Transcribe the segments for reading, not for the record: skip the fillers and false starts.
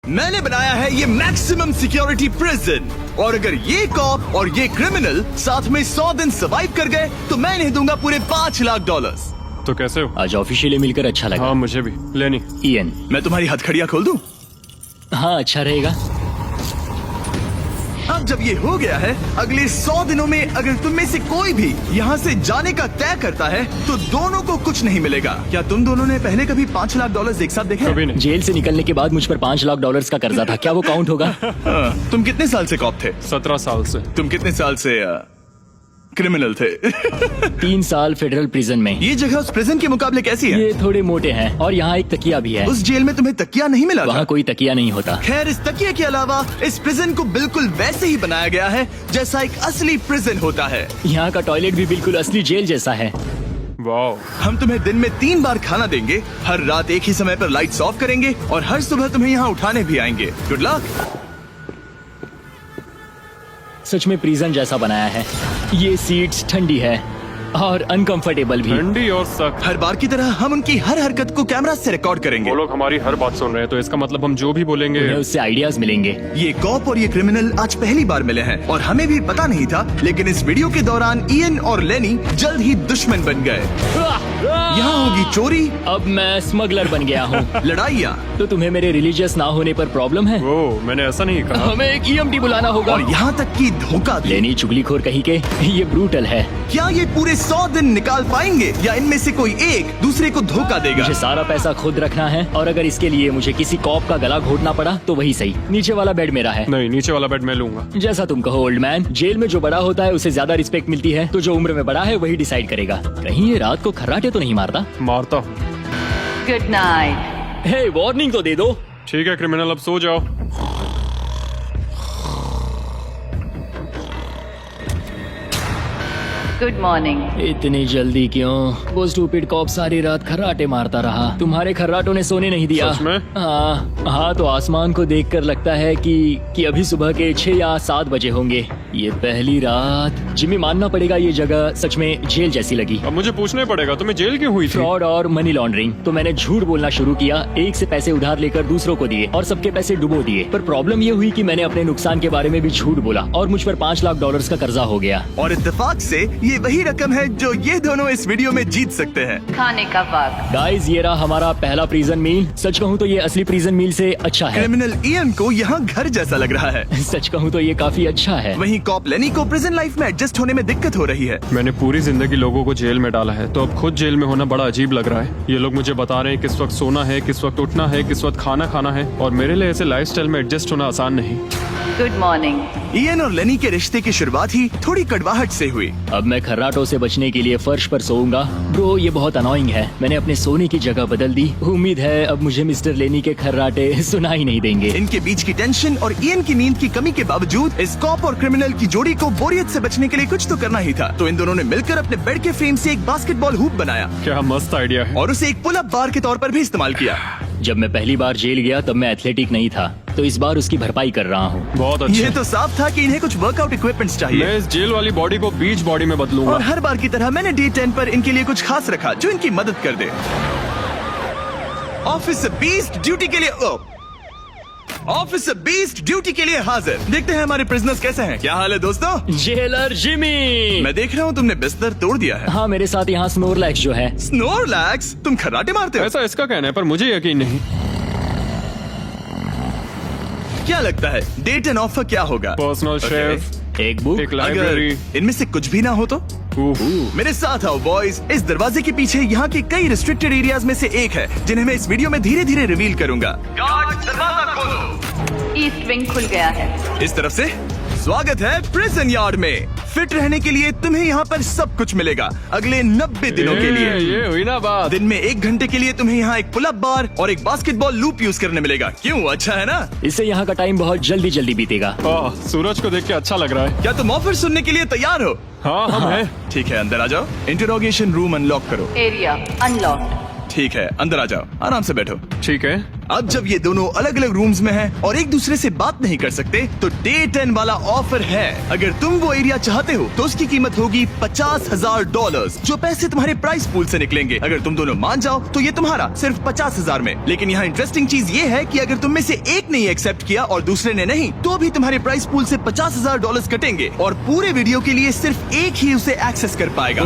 मैंने बनाया है ये मैक्सिमम सिक्योरिटी प्रिजन, और अगर ये कॉप और ये क्रिमिनल साथ में 100 दिन सर्वाइव कर गए तो मैं इन्हें दूंगा पूरे $5 लाख। तो कैसे हो? आज ऑफिशियली मिलकर अच्छा लगा। हाँ मुझे भी। लेनी इयन। मैं तुम्हारी हथकड़ियाँ खोल दूं? हाँ अच्छा रहेगा। अब जब ये हो गया है, अगले 100 दिनों में अगर तुम में से कोई भी यहाँ से जाने का तय करता है तो दोनों को कुछ नहीं मिलेगा। क्या तुम दोनों ने पहले कभी $5 लाख एक साथ देखे? कभी नहीं। जेल से निकलने के बाद मुझ पर $5 लाख का कर्जा था, क्या वो काउंट होगा? तुम कितने साल से कॉप थे? 17 साल से। तुम कितने साल से क्रिमिनल थे? 3 साल फेडरल प्रिजन में। ये जगह उस प्रिजन के मुकाबले कैसी है? ये थोड़े मोटे हैं और यहाँ एक तकिया भी है। उस जेल में तुम्हें तकिया नहीं मिला था? वहाँ कोई तकिया नहीं होता। खैर, इस तकिया के अलावा इस प्रिजन को बिल्कुल वैसे ही बनाया गया है जैसा एक असली प्रिजन होता है। यहाँ का टॉयलेट भी बिल्कुल असली जेल जैसा है। वाह। हम तुम्हें दिन में 3 बार खाना देंगे, हर रात एक ही समय पर लाइट्स ऑफ करेंगे और हर सुबह तुम्हें यहाँ उठाने भी आएंगे। Good luck. सच में प्रिजन जैसा बनाया है। ये सीट्स ठंडी है और अनकंफर्टेबल भी। ठंडी और सख्त। हर बार की तरह हम उनकी हर हरकत को कैमरा से रिकॉर्ड करेंगे। वो लोग हमारी हर बात सुन रहे हैं, तो इसका मतलब हम जो भी बोलेंगे उन्हें उससे आइडियाज मिलेंगे। ये कॉप और ये क्रिमिनल आज पहली बार मिले हैं और हमें भी पता नहीं था, लेकिन इस वीडियो के दौरान इयन और लेनी जल्द ही दुश्मन बन गए। यहाँ होगी चोरी, अब मैं स्मगलर बन गया हूँ। लड़ाइयाँ, तो तुम्हें मेरे रिलीजियस ना होने पर प्रॉब्लम है? वो मैंने ऐसा नहीं कहा। हमें एक EMT बुलाना होगा। और यहाँ तक कि धोखा भी। लेनी चुगलीखोर कहीं के, ये ब्रूटल है। क्या ये पूरे 100 दिन निकाल पाएंगे या इनमें से कोई एक दूसरे को धोखा देगा? मुझे सारा पैसा खुद रखना है और अगर इसके लिए मुझे किसी कॉप का गला घोटना पड़ा तो वही सही। नीचे वाला बेड मेरा है। नहीं, नीचे वाला बेड मैं लूंगा। जैसा तुम कहो ओल्ड मैन। जेल में जो बड़ा होता है उसे ज्यादा रिस्पेक्ट मिलती है, तो जो उम्र में बड़ा है वही डिसाइड करेगा। कहीं ये रात को खर्राटे तो नहीं मारता? मारता हूँ। Good night. हे, वार्निंग तो दे दो। ठीक है क्रिमिनल, अब सो जाओ। Good morning. इतनी जल्दी क्यों? वो स्टूपिड कॉप सारी रात खर्राटे मारता रहा। तुम्हारे खर्राटों ने सोने नहीं दिया। सच में? हाँ, तो आसमान को देखकर लगता है कि अभी सुबह के 6 या 7 बजे होंगे। ये पहली रात। जिम्मी, मानना पड़ेगा ये जगह सच में जेल जैसी लगी। अब मुझे पूछना पड़ेगा तुम्हें जेल क्यों हुई थी? फ्रॉड और मनी लॉन्ड्रिंग। तो मैंने झूठ बोलना शुरू किया, एक से पैसे उधार लेकर दूसरों को दिए और सबके पैसे डुबो दिए। पर प्रॉब्लम ये हुई कि मैंने अपने नुकसान के बारे में भी झूठ बोला और मुझ पर $5 लाख का कर्जा हो गया। और इत्तेफाक से ये वही रकम है जो ये दोनों इस वीडियो में जीत सकते हैं। खाने का वक्त। गाइस, ये रहा हमारा पहला प्रिजन मील। सच कहूँ तो ये असली प्रिजन मील से अच्छा है। क्रिमिनल इयन को यहाँ घर जैसा लग रहा है। सच कहूँ तो ये काफी अच्छा है। वहीं कॉप लेनी को प्रिजन लाइफ में एडजस्ट होने में दिक्कत हो रही है। मैंने पूरी जिंदगी लोगों को जेल में डाला है, तो अब खुद जेल में होना बड़ा अजीब लग रहा है। ये लोग मुझे बता रहे हैं किस वक्त सोना है, किस वक्त उठना है, किस वक्त खाना खाना है, और मेरे लिए ऐसे लाइफस्टाइल में एडजस्ट होना आसान नहीं। Good morning. इयन और लेनी के रिश्ते की शुरुआत ही थोड़ी कड़वाहट से हुई। अब मैं खर्राटों से बचने के लिए फर्श पर सोऊंगा। ब्रो, ये बहुत अनोइंग है। मैंने अपने सोने की जगह बदल दी। उम्मीद है अब मुझे मिस्टर लेनी के खर्राटे सुनाई नहीं देंगे। इनके बीच की टेंशन और इयन की नींद की कमी के बावजूद इस कॉप और क्रिमिनल की जोड़ी को बोरियत से बचने के लिए कुछ तो करना ही था। तो इन दोनों ने मिलकर अपने बेड के फ्रेम से एक बास्केटबॉल हूप बनाया क्या मस्त आइडिया है। और उसे एक पुल अप बार के तौर पर भी इस्तेमाल किया। जब मैं पहली बार जेल गया तब मैं एथलेटिक नहीं था, तो इस बार उसकी भरपाई कर रहा हूँ। बहुत ये अच्छा। तो साफ था कि इन्हें कुछ वर्कआउट इक्विपमेंट्स चाहिए। मैं इस जेल वाली बॉडी को बीच बॉडी में बदलूंगा। और हर बार की तरह मैंने डे 10 पर इनके लिए कुछ खास रखा जो इनकी मदद कर दे। ऑफिसर बीस्ट ड्यूटी के लिए ऑफिसर बीस्ट ड्यूटी के लिए हाजिर। देखते हैं हमारे प्रिजनर्स कैसे हैं। क्या हाल है दोस्तों? Jailer Jimmy. मैं देख रहा हूँ तुमने बिस्तर तोड़ दिया है। हाँ, मेरे साथ यहाँ स्नोरलैक्स जो है। स्नोरलैक्स? तुम खर्राटे मारते हो? ऐसा इसका कहना है, पर मुझे यकीन नहीं। क्या लगता है डे 10 ऑफर क्या होगा? पर्सनल शेफ, एक बुक, एक लाइब्रेरी। अगर इनमें से कुछ भी ना हो तो? मेरे साथ आओ बॉयज। इस दरवाजे के पीछे यहाँ के कई रिस्ट्रिक्टेड एरियाज में से एक है जिन्हें मैं इस वीडियो में धीरे धीरे रिवील करूंगा। गार्ड, दरवाजा खोलो। ईस्ट विंग खुल गया है। इस तरफ से स्वागत है प्रिजन यार्ड में। फिट रहने के लिए तुम्हें यहाँ पर सब कुछ मिलेगा अगले 90 दिनों के लिए। ये हुई ना बात। दिन में 1 घंटे के लिए तुम्हें यहाँ एक पुल अप बार और एक बास्केटबॉल लूप यूज करने मिलेगा। क्यों, अच्छा है ना? इससे यहाँ का टाइम बहुत जल्दी जल्दी बीतेगा। सूरज को देख के अच्छा लग रहा है। क्या तुम ऑफर सुनने के लिए तैयार हो? हाँ, हम हैं। ठीक है, अंदर आ जाओ। इंटरोगेशन रूम अनलॉक करो। Area unlocked. ठीक है, अंदर आ जाओ, आराम से बैठो। ठीक है, अब जब ये दोनों अलग अलग रूम्स में हैं और एक दूसरे से बात नहीं कर सकते, तो डे 10 वाला ऑफर है। अगर तुम वो एरिया चाहते हो तो उसकी कीमत होगी $50,000, जो पैसे तुम्हारे प्राइस पूल से निकलेंगे। अगर तुम दोनों मान जाओ तो ये तुम्हारा सिर्फ 50,000 में। लेकिन यहाँ इंटरेस्टिंग चीज ये है कि अगर तुम में से एक ने एक्सेप्ट किया और दूसरे ने नहीं, तो भी तुम्हारे प्राइस पूल से $50,000 कटेंगे और पूरे वीडियो के लिए सिर्फ एक ही उसे एक्सेस कर पाएगा।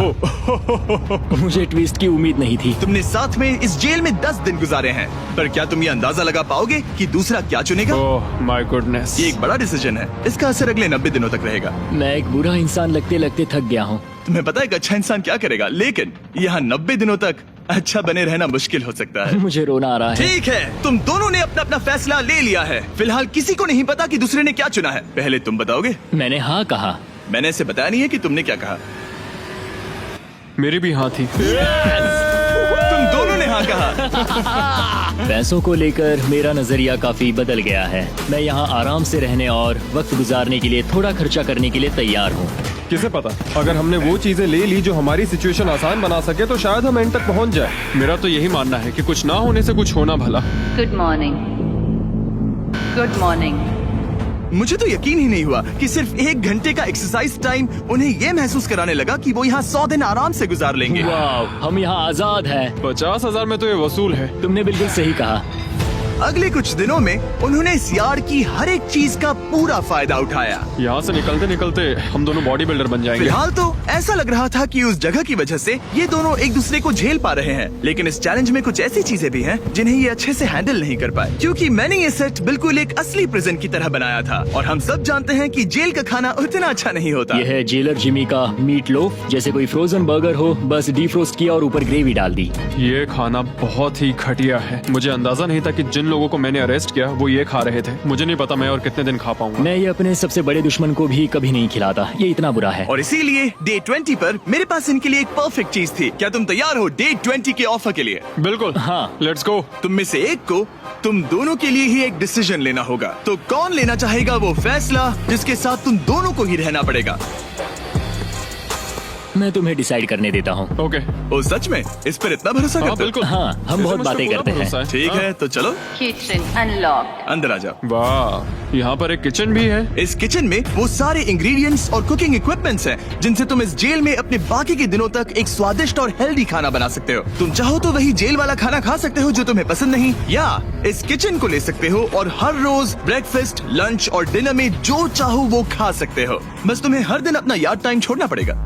मुझे ट्विस्ट की उम्मीद नहीं थी। तुमने साथ में इस जेल में 10 दिन गुजारे हैं, पर क्या तुम ये अंदाजा लगा पाओगे कि दूसरा क्या चुनेगा? Oh my goodness. ये एक बड़ा डिसीजन है। इसका असर अगले 90 दिनों तक रहेगा। मैं एक बुरा इंसान लगते लगते थक गया हूँ। तुम्हें पता है एक अच्छा इंसान क्या करेगा, लेकिन यहाँ 90 दिनों तक अच्छा बने रहना मुश्किल हो सकता है। मुझे रोना आ रहा है। ठीक है, तुम दोनों ने अपना अपना फैसला ले लिया है। फिलहाल किसी को नहीं पता कि दूसरे ने क्या चुना है। पहले तुम बताओगे? मैंने हाँ कहा। मैंने इसे बताया नहीं है कि तुमने क्या कहा। मेरी भी हाँ थी। तुम दोनों ने हाँ कहा। पैसों को लेकर मेरा नजरिया काफी बदल गया है। मैं यहाँ आराम से रहने और वक्त गुजारने के लिए थोड़ा खर्चा करने के लिए तैयार हूँ। किसे पता, अगर हमने वो चीजें ले ली जो हमारी सिचुएशन आसान बना सके तो शायद हम एंड तक पहुंच जाए। मेरा तो यही मानना है कि कुछ ना होने से कुछ होना भला। Good morning. Good morning. मुझे तो यकीन ही नहीं हुआ कि सिर्फ 1 घंटे का एक्सरसाइज टाइम उन्हें ये महसूस कराने लगा कि वो यहाँ 100 दिन आराम से गुजार लेंगे। वाह, हम यहाँ आजाद हैं। 50,000 में तो ये वसूल है। तुमने बिल्कुल सही कहा। अगले कुछ दिनों में उन्होंने इस यार्ड की हर एक चीज का पूरा फायदा उठाया। यहाँ से निकलते निकलते हम दोनों बॉडी बिल्डर बन जाएंगे। फिलहाल तो ऐसा लग रहा था कि उस जगह की वजह से ये दोनों एक दूसरे को झेल पा रहे हैं, लेकिन इस चैलेंज में कुछ ऐसी चीजें भी हैं जिन्हें ये अच्छे से हैंडल नहीं कर पाए, क्योंकि मैंने ये सेट बिल्कुल एक असली प्रिजन की तरह बनाया था। और हम सब जानते हैं कि जेल का खाना उतना अच्छा नहीं होता। यह है जेलर जिमी का मीट लोफ, जैसे कोई फ्रोजन बर्गर हो, बस डीफ्रोस्ट किया और ऊपर ग्रेवी डाल दी। ये खाना बहुत ही घटिया है। मुझे अंदाजा नहीं था कि जिन लोगों को मैंने अरेस्ट किया वो ये खा रहे थे। मुझे नहीं पता मैं और कितने दिन खा पाऊंगा। मैं ये अपने सबसे बड़े दुश्मन को भी कभी नहीं खिलाता, ये इतना बुरा है। और इसीलिए डे 20 पर मेरे पास इनके लिए एक परफेक्ट चीज थी। क्या तुम तैयार हो डे 20 के ऑफर के लिए? बिल्कुल हाँ। Let's go. तुम में से एक को तुम दोनों के लिए ही एक डिसीजन लेना होगा। तो कौन लेना चाहेगा वो फैसला जिसके साथ तुम दोनों को ही रहना पड़ेगा? मैं तुम्हें डिसाइड करने देता हूँ। ओके। ओ सच में इस पर इतना भरोसा हाँ करते हो? बिल्कुल। हाँ, हम इसे बहुत मुझ पे बातें पूरा करते हैं। भरोसा है। ठीक है, तो चलो Kitchen unlocked. अंदर आ जाओ। वाह, यहाँ पर एक किचन भी है। इस किचन में वो सारे इंग्रेडिएंट्स और कुकिंग इक्विपमेंट्स हैं जिनसे तुम इस जेल में अपने बाकी के दिनों तक एक स्वादिष्ट और हेल्दी खाना बना सकते हो। तुम चाहो तो वही जेल वाला खाना खा सकते हो जो तुम्हें पसंद नहीं, या इस किचन को ले सकते हो और हर रोज ब्रेकफास्ट, लंच और डिनर में जो चाहो वो खा सकते हो। बस तुम्हें हर दिन अपना यार्ड टाइम छोड़ना पड़ेगा।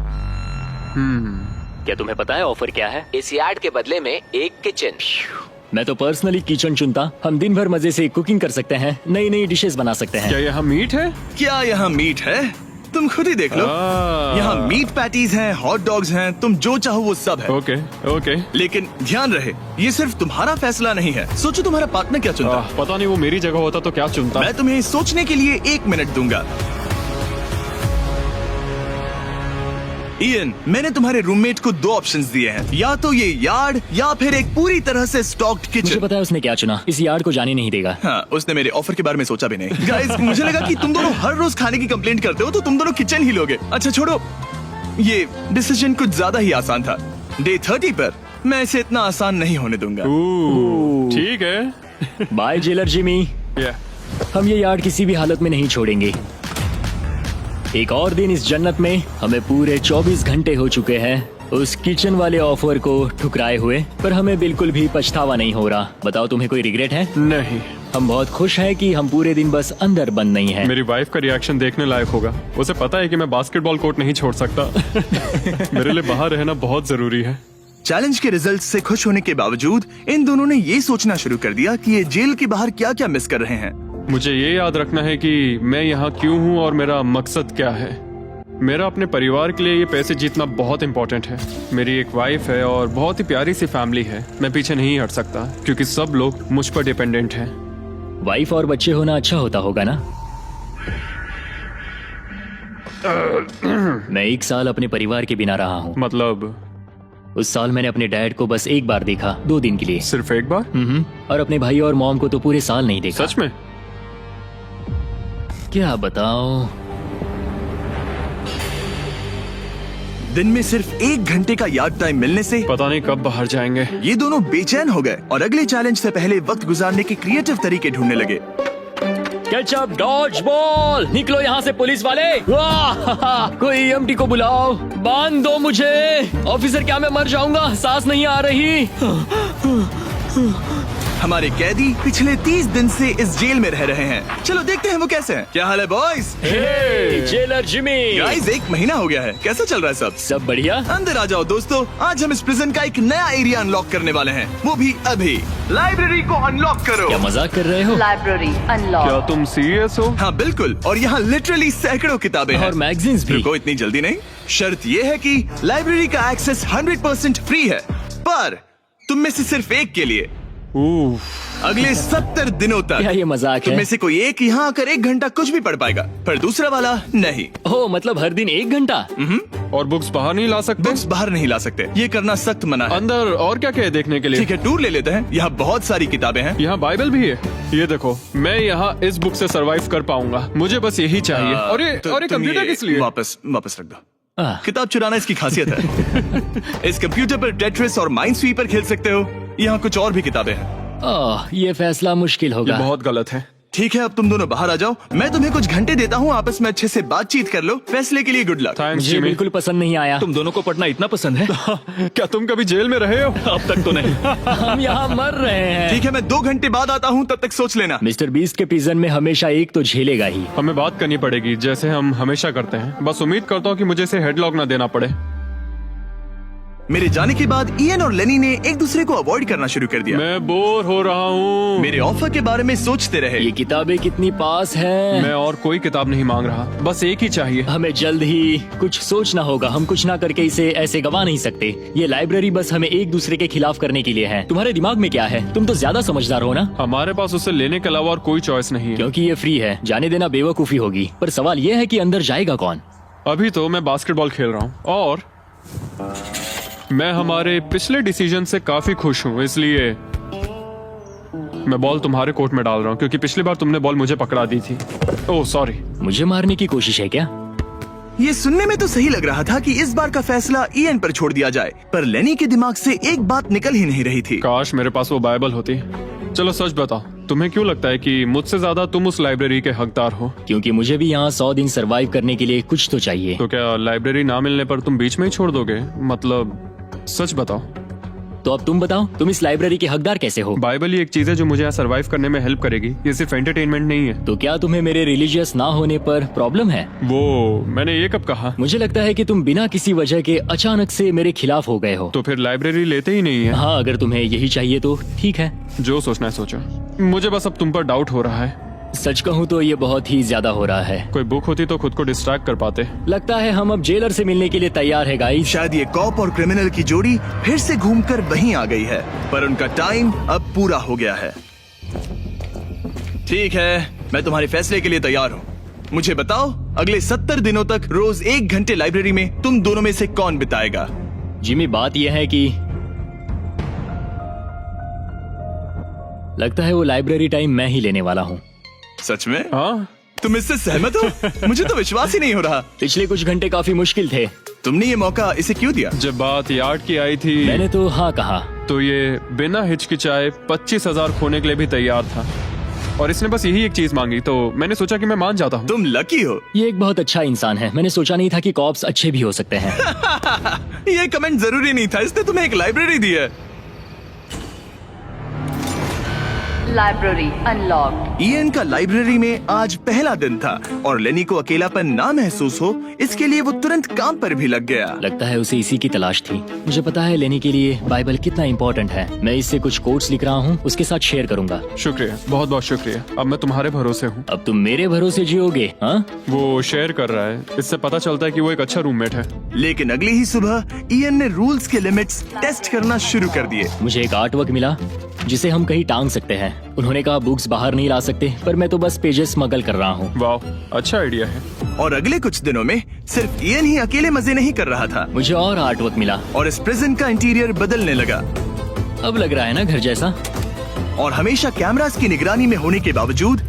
क्या तुम्हें पता है ऑफर क्या है? इस यार्ड के बदले में एक किचन। मैं तो पर्सनली किचन चुनता। हम दिन भर मजे से कुकिंग कर सकते हैं, नई नई डिशेस बना सकते हैं। क्या यहाँ मीट है? क्या यहाँ मीट है? तुम खुद ही देख लो। यहाँ मीट पैटीज हैं, हॉट डॉग्स हैं, तुम जो चाहो वो सब है। Okay okay. लेकिन ध्यान रहे, ये सिर्फ तुम्हारा फैसला नहीं है। सोचो तुम्हारा पार्टनर क्या चुनता। पता नहीं वो मेरी जगह होता तो क्या चुनता। मैं तुम्हें सोचने के लिए 1 मिनट दूंगा। इयन, मैंने तुम्हारे रूममेट को 2 ऑप्शंस दिए हैं, या तो ये यार्ड या फिर एक पूरी तरह से स्टॉक्ड मुझे किचन। पता है उसने क्या चुना। इस यार्ड को जाने नहीं देगा। हाँ, उसने मेरे ऑफर के बारे में सोचा भी नहीं। गाइस, मुझे लगा कि तुम दोनों हर रोज खाने की कंप्लेंट करते हो तो तुम दोनों किचन ही लोगे। अच्छा छोड़ो, ये डिसीजन कुछ ज्यादा ही आसान था। डे 30 पर मैं इसे इतना आसान नहीं होने दूंगा। ठीक है। Bye jailer Jimmy. हम ये यार्ड किसी भी हालत में नहीं छोड़ेंगे। एक और दिन इस जन्नत में। हमें पूरे 24 घंटे हो चुके हैं उस किचन वाले ऑफर को ठुकराए हुए, पर हमें बिल्कुल भी पछतावा नहीं हो रहा। बताओ, तुम्हें कोई रिग्रेट है? नहीं। हम बहुत खुश हैं कि हम पूरे दिन बस अंदर बंद नहीं हैं। मेरी वाइफ का रिएक्शन देखने लायक होगा। उसे पता है कि मैं बास्केटबॉल कोर्ट नहीं छोड़ सकता। मेरे लिए बाहर रहना बहुत जरूरी है। चैलेंज के रिजल्ट से खुश होने के बावजूद इन दोनों ने ये सोचना शुरू कर दिया कि ये जेल के बाहर क्या क्या मिस कर रहे हैं। मुझे ये याद रखना है कि मैं यहाँ क्यों हूँ और मेरा मकसद क्या है। मेरा अपने परिवार के लिए ये पैसे जीतना बहुत इम्पोर्टेंट है। मेरी एक वाइफ है और बहुत ही प्यारी सी फैमिली है। मैं पीछे नहीं हट सकता क्योंकि सब लोग मुझ पर डिपेंडेंट हैं। वाइफ और बच्चे होना अच्छा होता होगा ना? मैं 1 साल अपने परिवार के बिना रहा हूँ। मतलब? उस साल मैंने अपने डैड को बस 1 बार देखा, 2 दिन के लिए। सिर्फ 1 बार? और अपने भाई और मॉम को तो पूरे साल नहीं देखा। सच में? क्या बताओ। दिन में सिर्फ 1 घंटे का यार्ड टाइम मिलने से पता नहीं कब बाहर जाएंगे। ये दोनों बेचैन हो गए और अगले चैलेंज से पहले वक्त गुजारने के क्रिएटिव तरीके ढूंढने लगे। केचप डॉज बॉल, निकलो यहाँ से पुलिस वाले। वाह! कोई ईएमटी को बुलाओ, बांध दो मुझे। ऑफिसर क्या मैं मर जाऊंगा, सांस नहीं आ रही। हमारे कैदी पिछले 30 दिन से इस जेल में रह रहे हैं। चलो देखते हैं वो कैसे हैं। क्या हाल है बॉयज? Jailer Jimmy. गाइस 1 महीना हो गया है, कैसा चल रहा है सब? सब बढ़िया। अंदर आ जाओ दोस्तों, आज हम इस प्रिजन का एक नया एरिया अनलॉक करने वाले हैं, वो भी अभी। लाइब्रेरी को अनलॉक करो। क्या मजाक कर रहे हो? Library क्या unlocked. तुम सीरियस हो? हाँ बिल्कुल, और यहाँ लिटरली सैकड़ों किताबें हैं और मैगजीन्स भी। रुको, इतनी जल्दी नहीं। शर्त ये है कि लाइब्रेरी का एक्सेस 100% फ्री है, पर तुम में से सिर्फ एक के लिए अगले 70 दिनों तक। क्या ये मजाक तुम है? में से कोई एक यहाँ आकर 1 घंटा कुछ भी पढ़ पाएगा, पर दूसरा वाला नहीं। ओ मतलब हर दिन 1 घंटा? और बुक्स बाहर नहीं ला सकते? बुक्स बाहर नहीं ला सकते, ये करना सख्त मना है। अंदर और क्या क्या है देखने के लिए? ठीक है, टूर ले लेते हैं। यहाँ बहुत सारी किताबें हैं। यहाँ बाइबल भी है। ये देखो, मैं यहाँ इस बुक से सरवाइव कर पाऊंगा, मुझे बस यही चाहिए। और ये तुम कंप्यूटर ये किस लिए? वापस रख दो। आह, किताब चुराना इसकी खासियत है। इस कंप्यूटर पर टेट्रिस और माइंड स्वीपर खेल सकते हो। यहाँ कुछ और भी किताबें हैं। ये फैसला मुश्किल ये होगा। बहुत गलत है। ठीक है, अब तुम दोनों बाहर आ जाओ, मैं तुम्हें कुछ घंटे देता हूँ, आपस में अच्छे से बातचीत कर लो। फैसले के लिए गुड लक। थैंक्स मुझे जिमी। बिल्कुल पसंद नहीं आया। तुम दोनों को पढ़ना इतना पसंद है? क्या तुम कभी जेल में रहे हो? अब तक तो नहीं। हम यहाँ मर रहे हैं। ठीक है, मैं 2 घंटे बाद आता हूँ, तब तक सोच लेना। मिस्टर बीस्ट के प्रिजन में हमेशा एक तो झेलेगा ही। हमें बात करनी पड़ेगी, जैसे हम हमेशा करते हैं। बस उम्मीद करता हूँ कि मुझे इसे हेडलॉक ना देना पड़े। मेरे जाने के बाद इयन और लेनी ने एक दूसरे को अवॉइड करना शुरू कर दिया। मैं बोर हो रहा हूँ। मेरे ऑफर के बारे में सोचते रहे। ये किताबें कितनी पास हैं। मैं और कोई किताब नहीं मांग रहा, बस एक ही चाहिए। हमें जल्द ही कुछ सोचना होगा। हम कुछ ना करके इसे ऐसे गवा नहीं सकते। ये लाइब्रेरी बस हमें एक दूसरे के खिलाफ करने के लिए है। तुम्हारे दिमाग में क्या है? तुम तो ज्यादा समझदार हो ना। हमारे पास उसे लेने के अलावा और कोई चॉइस नहीं है। क्योंकि ये फ्री है, जाने देना बेवकूफी होगी। पर सवाल ये है कि अंदर जाएगा कौन? अभी तो मैं बास्केटबॉल खेल रहा हूँ और मैं हमारे पिछले डिसीजन से काफी खुश हूँ, इसलिए मैं बॉल तुम्हारे कोर्ट में डाल रहा हूँ, क्योंकि पिछली बार तुमने बॉल मुझे पकड़ा दी थी। Oh sorry. मुझे मारने की कोशिश है क्या? ये सुनने में तो सही लग रहा था कि इस बार का फैसला इयन पर छोड़ दिया जाए, पर लेनी के दिमाग से एक बात निकल ही नहीं रही थी। काश मेरे पास वो बाइबल होती। चलो सच बताओ, तुम्हें क्यों लगता है कि मुझसे ज्यादा तुम उस लाइब्रेरी के हकदार हो? क्योंकि मुझे भी यहाँ 100 दिन सरवाइव करने के लिए कुछ तो चाहिए। तो क्या लाइब्रेरी ना मिलने पर तुम बीच में ही छोड़ दोगे? मतलब सच बताओ। तो अब तुम बताओ, तुम इस लाइब्रेरी के हकदार कैसे हो? बाइबल ही एक चीज है जो मुझे यहाँ सरवाइव करने में हेल्प करेगी, ये सिर्फ एंटरटेनमेंट नहीं है। तो क्या तुम्हें मेरे रिलीजियस ना होने पर प्रॉब्लम है? वो मैंने ये कब कहा? मुझे लगता है कि तुम बिना किसी वजह के अचानक से मेरे खिलाफ हो गए हो। तो फिर लाइब्रेरी लेते ही नहीं है। हाँ, अगर तुम्हें यही चाहिए तो ठीक है। जो सोचना है सोचो, मुझे बस अब तुम पर डाउट हो रहा है। सच कहूँ तो ये बहुत ही ज्यादा हो रहा है। कोई बुक होती तो खुद को डिस्ट्रैक्ट कर पाते। लगता है हम अब जेलर से मिलने के लिए तैयार है गाइस। शायद ये कॉप और क्रिमिनल की जोड़ी फिर से घूमकर वहीं आ गई है, पर उनका टाइम अब पूरा हो गया है। ठीक है, मैं तुम्हारे फैसले के लिए तैयार हूँ। मुझे बताओ, अगले 70 दिनों तक रोज 1 घंटे लाइब्रेरी में तुम दोनों में से कौन बिताएगा? जिमी, बात यह है कि लगता है वो लाइब्रेरी टाइम मैं ही लेने वाला हूँ। सच में? हाँ, तुम इससे सहमत हो? मुझे तो विश्वास ही नहीं हो रहा। पिछले कुछ घंटे काफी मुश्किल थे। तुमने ये मौका इसे क्यों दिया? जब बात यार्ड की आई थी मैंने तो हाँ कहा। तो ये बिना हिचकिचाए 25,000 खोने के लिए भी तैयार था, और इसने बस यही एक चीज मांगी, तो मैंने सोचा कि मैं मान जाता हूँ। तुम लकी हो। ये एक बहुत अच्छा इंसान है। मैंने सोचा नहीं था कि कॉप्स अच्छे भी हो सकते हैं। ये कमेंट जरूरी नहीं था, इसने तुम्हें एक लाइब्रेरी दी है। Library unlocked. इयन का लाइब्रेरी में आज पहला दिन था और लेनी को अकेलापन ना महसूस हो, इसके लिए वो तुरंत काम पर भी लग गया। लगता है उसे इसी की तलाश थी। मुझे पता है लेने के लिए बाइबल कितना इम्पोर्टेंट है। मैं इससे कुछ कोट्स लिख रहा हूँ, उसके साथ शेयर करूंगा। शुक्रिया, बहुत बहुत शुक्रिया। अब मैं तुम्हारे भरोसे हूँ। अब तुम मेरे भरोसे जियोगे? हाँ, वो शेयर कर रहा है, इससे पता चलता है कि वो एक अच्छा रूममेट है। लेकिन अगली ही सुबह इयन ने रूल्स के लिमिट्स टेस्ट करना शुरू कर दिए। मुझे एक आर्ट वर्क मिला जिसे हम कहीं टांग सकते हैं। उन्होंने कहा बुक्स बाहर नहीं ला सकते, पर मैं तो बस पेजेस स्मगल कर रहा हूँ। वाह, अच्छा आइडिया है। और अगले कुछ दिनों में सिर्फ इयन ही अकेले मजे नहीं कर रहा था, मुझे और आर्ट वर्क मिला और इस प्रिजन का इंटीरियर बदलने लगा। अब लग रहा है ना घर जैसा। और हमेशा कैमरास की निगरानी में होने के बावजूद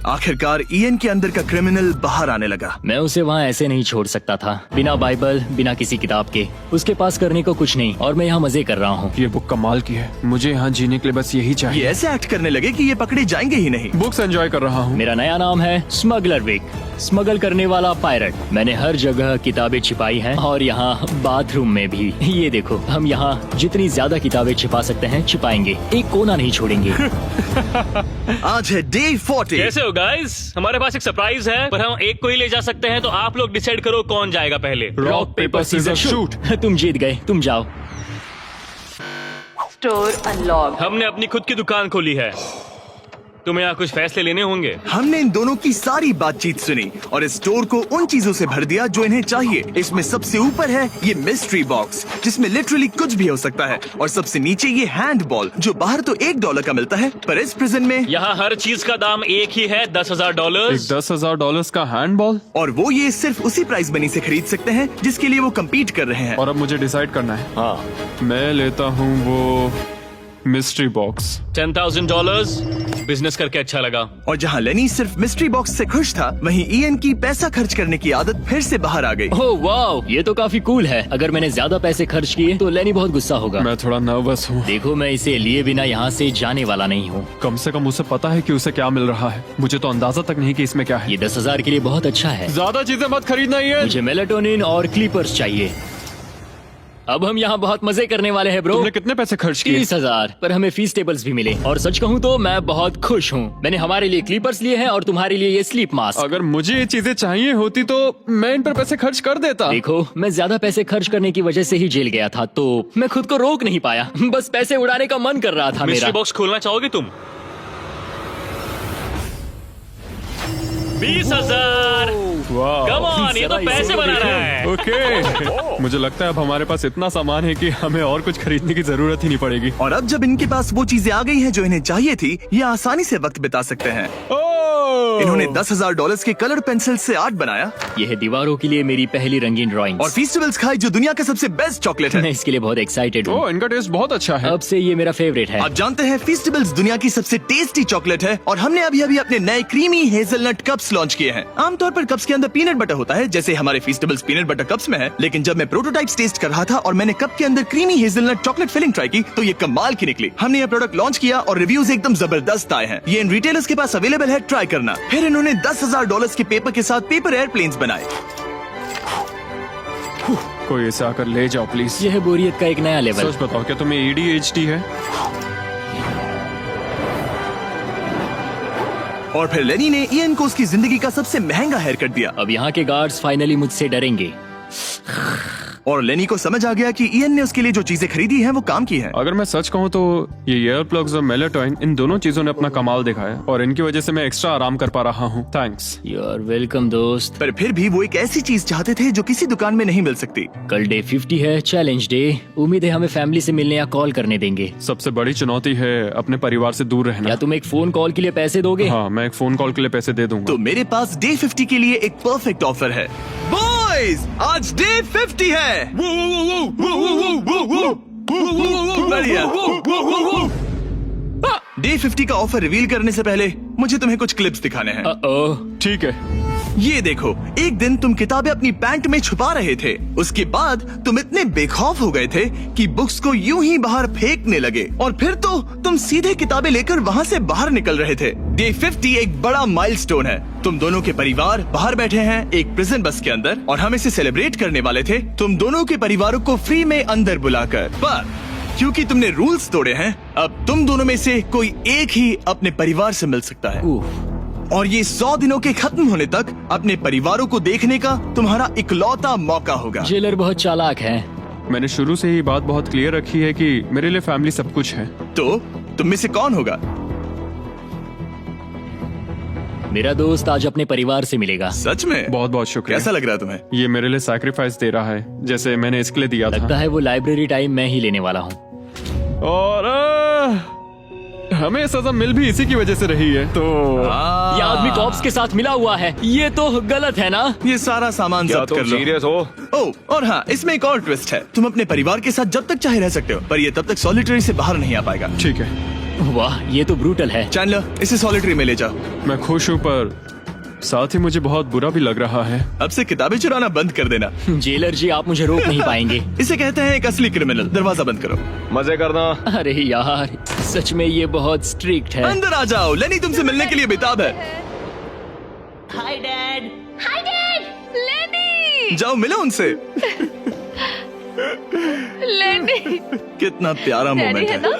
आखिरकार ईएन के अंदर का क्रिमिनल बाहर आने लगा। मैं उसे वहाँ ऐसे नहीं छोड़ सकता था, बिना बाइबल, बिना किसी किताब के। उसके पास करने को कुछ नहीं, और मैं यहाँ मजे कर रहा हूँ। ये बुक कमाल की है, मुझे यहाँ जीने के लिए बस यही ये चाहिए। ऐसे एक्ट करने लगे कि ये पकड़े जाएंगे ही नहीं। बुक्स एंजॉय कर रहा हूँ। मेरा नया नाम है स्मगलर विक, स्मगल करने वाला पायरट। मैंने हर जगह किताबें छिपाई हैं, और यहाँ बाथरूम में भी। ये देखो, हम यहाँ जितनी ज्यादा किताबें छिपा सकते हैं छिपाएंगे, एक कोना नहीं छोड़ेंगे। आज है डे 40। कैसे हो गाइस? हमारे पास एक सरप्राइज है, पर हम एक को ही ले जा सकते हैं, तो आप लोग डिसाइड करो कौन जाएगा पहले। Rock paper scissor shoot. तुम जीत गए, तुम जाओ। Store unlocked. हमने अपनी खुद की दुकान खोली है, तुम्हें यहाँ कुछ फैसले लेने होंगे। हमने इन दोनों की सारी बातचीत सुनी और इस स्टोर को उन चीजों से भर दिया जो इन्हें चाहिए। इसमें सबसे ऊपर है ये मिस्ट्री बॉक्स, जिसमें लिटरली कुछ भी हो सकता है, और सबसे नीचे ये हैंड बॉल, जो बाहर तो $1 का मिलता है, पर इस प्रिजन में यहाँ हर चीज का दाम एक ही है, $10,000। एक $10,000 का हैंडबॉल, और वो ये सिर्फ उसी प्राइस मनी से खरीद सकते हैं जिसके लिए वो कम्पीट कर रहे हैं। और अब मुझे डिसाइड करना है। हाँ, मैं लेता हूँ वो मिस्ट्री बॉक्स। $10,000। बिजनेस करके अच्छा लगा। और जहाँ लेनी सिर्फ मिस्ट्री बॉक्स से खुश था, वहीं ईएन की पैसा खर्च करने की आदत फिर से बाहर आ गई। ओह वाओ, ये तो काफी कूल है। अगर मैंने ज्यादा पैसे खर्च किए तो लेनी बहुत गुस्सा होगा। मैं थोड़ा नर्वस हूँ। देखो, मैं इसे लिए बिना यहाँ से जाने वाला नहीं हूँ। कम से कम उसे पता है कि उसे क्या मिल रहा है। मुझे तो अंदाजा तक नहीं कि इसमें क्या है। ये 10,000 के लिए बहुत अच्छा है। ज्यादा चीजें मत खरीदना ये। मुझे मेलाटोनिन और क्लीपर्स चाहिए। अब हम यहाँ बहुत मजे करने वाले हैं ब्रो। तुमने कितने पैसे खर्च किए? 30,000, पर हमें फीस टेबल्स भी मिले। और सच कहूँ तो मैं बहुत खुश हूँ। मैंने हमारे लिए क्लीपर्स लिए हैं और तुम्हारे लिए ये स्लीप मास्क। अगर मुझे ये चीजें चाहिए होती तो मैं इन पर पैसे खर्च कर देता। देखो, मैं ज्यादा पैसे खर्च करने की वजह से ही जेल गया था, तो मैं खुद को रोक नहीं पाया। बस पैसे उड़ाने का मन कर रहा था मिस्ट्री मेरा। बॉक्स खोलना चाहोगे तुम? 20,000। वाह। कम ऑन, ये तो पैसे बना रहा है। ओके, मुझे लगता है अब हमारे पास इतना सामान है कि हमें और कुछ खरीदने की जरूरत ही नहीं पड़ेगी। और अब जब इनके पास वो चीजें आ गई हैं जो इन्हें चाहिए थी, ये आसानी से वक्त बिता सकते हैं। इन्होंने $10,000 के कलर पेंसिल से आर्ट बनाया यह है दीवारों के लिए मेरी पहली रंगीन ड्राइंग। और फेस्टिवल्स खाई जो दुनिया का सबसे बेस्ट चॉकलेट मैं है। इसके लिए बहुत एक्साइटेड हूँ। ओह, इनका टेस्ट बहुत अच्छा है। अब से ये मेरा फेवरेट है। आप जानते हैं फेस्टिवल्स दुनिया की सबसे टेस्टी चॉकलेट है, और हमने अभी अभी अपने नए क्रीमी हेजलनट कप्स लॉन्च किए हैं। आमतौर पर कप्स के अंदर पीनट बटर होता है, जैसे हमारे फेस्टिवल्स पीनट बटर कप्स में है, लेकिन जब मैं प्रोटोटाइप्स टेस्ट कर रहा था और मैंने कप के अंदर creamy hazelnut chocolate filling try की, तो ये कमाल की निकली। हमने ये प्रोडक्ट लॉन्च किया और रिव्यूज एकदम जबरदस्त आए हैं। ये इन रिटेलर्स के पास अवेलेबल है, ट्राई करना। फिर इन्होंने $10,000 के पेपर के साथ पेपर एयरप्लेन्स बनाए। कोई इसे आकर ले जाओ प्लीज। यह है बोरियत का एक नया लेवल। सच बताओ, क्या तुम्हें ADHD है? और फिर लेनी ने ईएन को उसकी जिंदगी का सबसे महंगा हेयर कट दिया। अब यहाँ के गार्ड्स फाइनली मुझसे डरेंगे। और लेनी को समझ आ गया कि ईएन ने उसके लिए जो चीजें खरीदी हैं वो काम की हैं। अगर मैं सच कहूँ तो ये ईयर प्लग्स और मेलाटोनिन, इन दोनों चीजों ने अपना कमाल दिखाया और इनकी वजह से मैं एक्स्ट्रा आराम कर पा रहा हूँ। थैंक्स। यू आर वेलकम दोस्त। पर फिर भी वो एक ऐसी चीज चाहते थे जो किसी दुकान में नहीं मिल सकती। कल डे 50 है, चैलेंज डे। उम्मीद है हमें फैमिली से मिलने या कॉल करने देंगे। सबसे बड़ी चुनौती है अपने परिवार से दूर रहना। क्या तुम एक फोन कॉल के लिए पैसे दोगे? हाँ, मैं एक फोन कॉल के लिए पैसे दे दूंगा। तो मेरे पास डे 50 के लिए एक परफेक्ट ऑफर है। बॉयज, आज डे 50 है। बढ़िया। डे 50 का ऑफर रिवील करने से पहले मुझे तुम्हें कुछ क्लिप्स दिखाने हैं। ओह, ठीक है। ये देखो, एक दिन तुम किताबें अपनी पैंट में छुपा रहे थे, उसके बाद तुम इतने बेखौफ हो गए थे कि बुक्स को यूं ही बाहर फेंकने लगे, और फिर तो तुम सीधे किताबें लेकर वहाँ से बाहर निकल रहे थे। डे 50 एक बड़ा माइलस्टोन है। तुम दोनों के परिवार बाहर बैठे हैं एक प्रिजन बस के अंदर, और हम इसे सेलिब्रेट करने वाले थे तुम दोनों के परिवारों को फ्री में अंदर बुलाकर। पर क्योंकि तुमने रूल्स तोड़े हैं, अब तुम दोनों में से कोई एक ही अपने परिवार से मिल सकता है। और ये 100 दिनों के खत्म होने तक अपने परिवारों को देखने का तुम्हारा इकलौता मौका होगा। जेलर बहुत चालाक है। मैंने शुरू से ही बात बहुत क्लियर रखी है कि मेरे लिए फैमिली सब कुछ है। तो तुम में से कौन होगा? मेरा दोस्त आज अपने परिवार से मिलेगा। सच में? बहुत बहुत शुक्रिया। कैसा लग रहा है तुम्हें? ये मेरे लिए सैक्रिफाइस दे रहा है, जैसे मैंने इसके लिए दिया लगता था। है वो लाइब्रेरी टाइम मैं ही लेने वाला हूँ। और हमें सजा मिल भी इसी की वजह से रही है। तो ये आदमी कॉप्स के साथ मिला हुआ है, ये तो गलत है ना? ये सारा सामान जब्त कर लो। सीरियस हो? ओह, और हाँ, इसमें एक और ट्विस्ट है। तुम अपने परिवार के साथ जब तक चाहे रह सकते हो, पर ये तब तक सॉलिटरी से बाहर नहीं आ पाएगा। ठीक है। वाह, ये तो ब्रूटल है। चैंडलर, इसे सॉलिटरी में ले जाओ। मैं खुश हूँ पर साथ ही मुझे बहुत बुरा भी लग रहा है। अब से किताबें चुराना बंद कर देना। जेलर जी, आप मुझे रोक नहीं पाएंगे। इसे कहते हैं एक असली क्रिमिनल। दरवाजा बंद करो। मजे करना। अरे यार, सच में ये बहुत स्ट्रिक्ट है। अंदर आ जाओ, लेनी तुमसे मिलने के लिए बेताब है। हाय डैड, लेनी। जाओ मिलो उनसे। लेनी, कितना प्यारा डैडी मोमेंट है है। ना?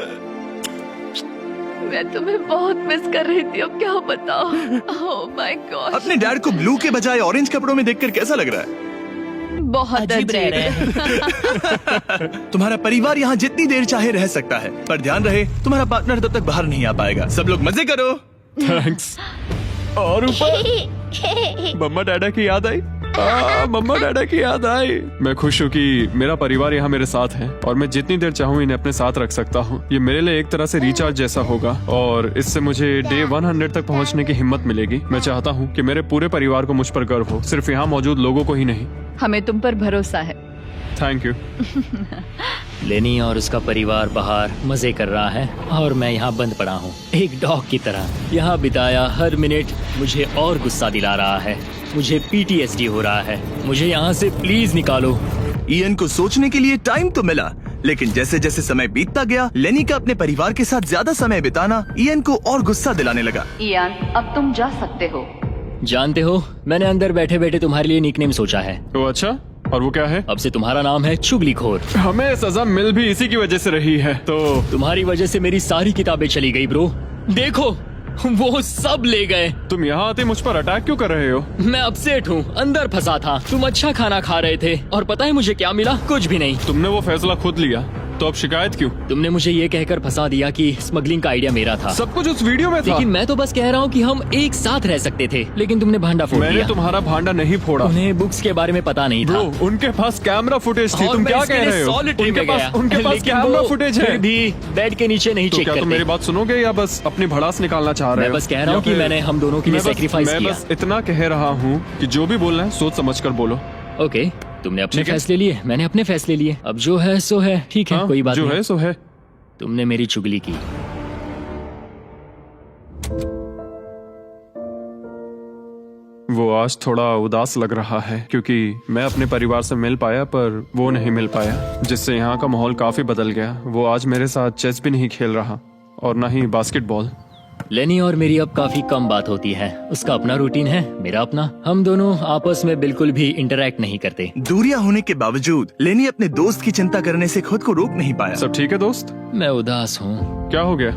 मैं तुम्हें बहुत मिस कर रही थी, अब क्या बताओ। ओह माय गॉड, अपने डैड को ब्लू के बजाय ऑरेंज कपड़ों में देखकर कैसा लग रहा है? बहुत अजीब रह रहे अजीब। तुम्हारा परिवार यहाँ जितनी देर चाहे रह सकता है, पर ध्यान रहे तुम्हारा पार्टनर तब तक बाहर नहीं आ पाएगा। सब लोग मजे करो। थैंक्स। और ऊपर मम्मा डैडा की याद आई। मम्मा डैडा की याद आई। मैं खुश हूँ कि मेरा परिवार यहाँ मेरे साथ है और मैं जितनी देर चाहूँ इन्हें अपने साथ रख सकता हूँ। ये मेरे लिए एक तरह से रिचार्ज जैसा होगा और इससे मुझे डे 100 तक पहुँचने की हिम्मत मिलेगी। मैं चाहता हूँ कि मेरे पूरे परिवार को मुझ पर गर्व हो, सिर्फ यहाँ मौजूद लोगों को ही नहीं। हमें तुम पर भरोसा है। Thank you. लेनी और उसका परिवार बाहर मजे कर रहा है और मैं यहाँ बंद पड़ा हूँ, एक डॉग की तरह। यहाँ बिताया हर मिनट मुझे और गुस्सा दिला रहा है। मुझे PTSD हो रहा है। मुझे यहाँ से प्लीज निकालो। इयन को सोचने के लिए टाइम तो मिला, लेकिन जैसे जैसे समय बीतता गया, लेनी का अपने परिवार के साथ ज्यादा समय बिताना इयन को और गुस्सा दिलाने लगा। इयान, अब तुम जा सकते हो। जानते हो, मैंने अंदर बैठे बैठे तुम्हारे लिए निकनेम सोचा है। तो अच्छा, और वो क्या है? अब से तुम्हारा नाम है चुगलीखोर। हमें सजा मिल भी इसी की वजह से रही है। तो तुम्हारी वजह से मेरी सारी किताबें चली गई ब्रो। देखो, वो सब ले गए। तुम यहाँ आते मुझ पर अटैक क्यों कर रहे हो? मैं अपसेट हूँ, अंदर फंसा था। तुम अच्छा खाना खा रहे थे और पता है मुझे क्या मिला? कुछ भी नहीं। तुमने वो फैसला खुद लिया, तो अब शिकायत क्यों? तुमने मुझे ये कहकर फंसा दिया कि स्मगलिंग का आइडिया मेरा था। सब कुछ उस वीडियो में था। लेकिन मैं तो बस कह रहा हूँ कि हम एक साथ रह सकते थे, लेकिन तुमने भांडा फोड़ मैंने दिया। तुम्हारा भांडा नहीं फोड़ा। उन्हें बुक्स के बारे में पता नहीं था। ब्रो, उनके पास कैमरा फुटेज थी। और तुम मैं क्या इसके कह लिए रहे हो? सॉलिटरी में गया। उनके पास लेकिन कैमरा वो फुटेज है। फिर भी बेड के नीचे नहीं तो चेक क्या तुम करते। मेरी बात सुनोगे या बस अपनी भड़ास निकालना चाह रहे मैं हो? बस कह रहा हूँ या कि फिर- मैंने हम दोनों के लिए सेक्रीफाइस मैं किया। बस इतना कह रहा हूँ कि जो भी बोलना है सोच समझ कर बोलो। ओके, तुमने अपने ठीक है। फैसले लिए, मैंने अपने फैसले लिए। अब जो है सो है, ठीक है, हाँ, कोई बात जो नहीं। है सो है। तुमने मेरी चुगली की। वो आज थोड़ा उदास लग रहा है क्योंकि मैं अपने परिवार से मिल पाया पर वो नहीं मिल पाया, जिससे यहाँ का माहौल काफी बदल गया। वो आज मेरे साथ चेस भी नहीं खेल रहा और न ही बास्केटबॉल। लेनी और मेरी अब काफी कम बात होती है। उसका अपना रूटीन है, मेरा अपना। हम दोनों आपस में बिल्कुल भी इंटरैक्ट नहीं करते। दूरियां होने के बावजूद लेनी अपने दोस्त की चिंता करने से खुद को रोक नहीं पाया। सब ठीक है दोस्त? मैं उदास हूँ। क्या हो गया?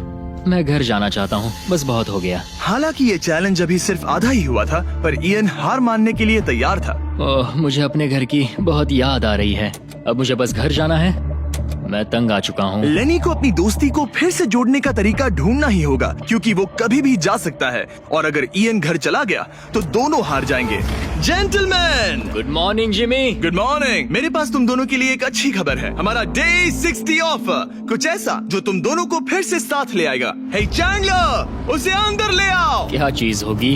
मैं घर जाना चाहता हूँ, बस बहुत हो गया। हालांकि ये चैलेंज अभी सिर्फ आधा ही हुआ था, पर इयन हार मानने के लिए तैयार था। ओह, मुझे अपने घर की बहुत याद आ रही है। अब मुझे बस घर जाना है। मैं तंग आ चुका हूँ। लेनी को अपनी दोस्ती को फिर से जोड़ने का तरीका ढूंढना ही होगा, क्योंकि वो कभी भी जा सकता है और अगर इयन घर चला गया तो दोनों हार जाएंगे। Gentleman, good morning Jimmy. Good morning. मेरे पास तुम दोनों के लिए एक अच्छी खबर है। हमारा डे 60 ऑफर, कुछ ऐसा जो तुम दोनों को फिर से साथ ले आएगा। हे चैंडलर, उसे अंदर ले आओ। क्या चीज होगी?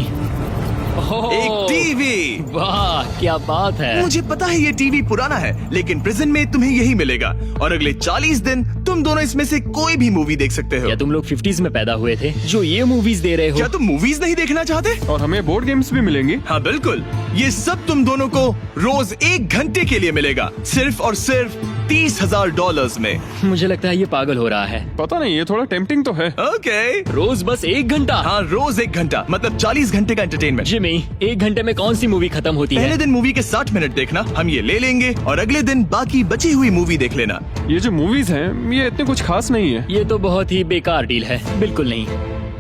ओह, एक टीवी। वाह, क्या बात है। मुझे पता है ये टीवी पुराना है, लेकिन प्रिजन में तुम्हें यही मिलेगा और अगले 40 दिन तुम दोनों इसमें से कोई भी मूवी देख सकते हो। क्या तुम लोग 50s में पैदा हुए थे जो ये मूवीज दे रहे हो? क्या तुम मूवीज नहीं देखना चाहते? और हमें बोर्ड गेम्स भी मिलेंगी। हाँ बिल्कुल, ये सब तुम दोनों को रोज 1 घंटे के लिए मिलेगा, सिर्फ और सिर्फ $30,000 में। मुझे लगता है ये पागल हो रहा है। पता नहीं, ये थोड़ा टेम्पटिंग तो है। ओके, रोज बस 1 घंटा? हाँ रोज 1 घंटा, मतलब 40 घंटे का एंटरटेनमेंट। जिमी, 1 घंटे में कौन सी मूवी खत्म होती पहले है? दिन मूवी के 60 मिनट देखना, हम ये ले लेंगे और अगले दिन बाकी बची हुई मूवी देख लेना। ये जो मूवीज हैं ये इतने कुछ खास नहीं है। ये तो बहुत ही बेकार डील है। बिल्कुल नहीं।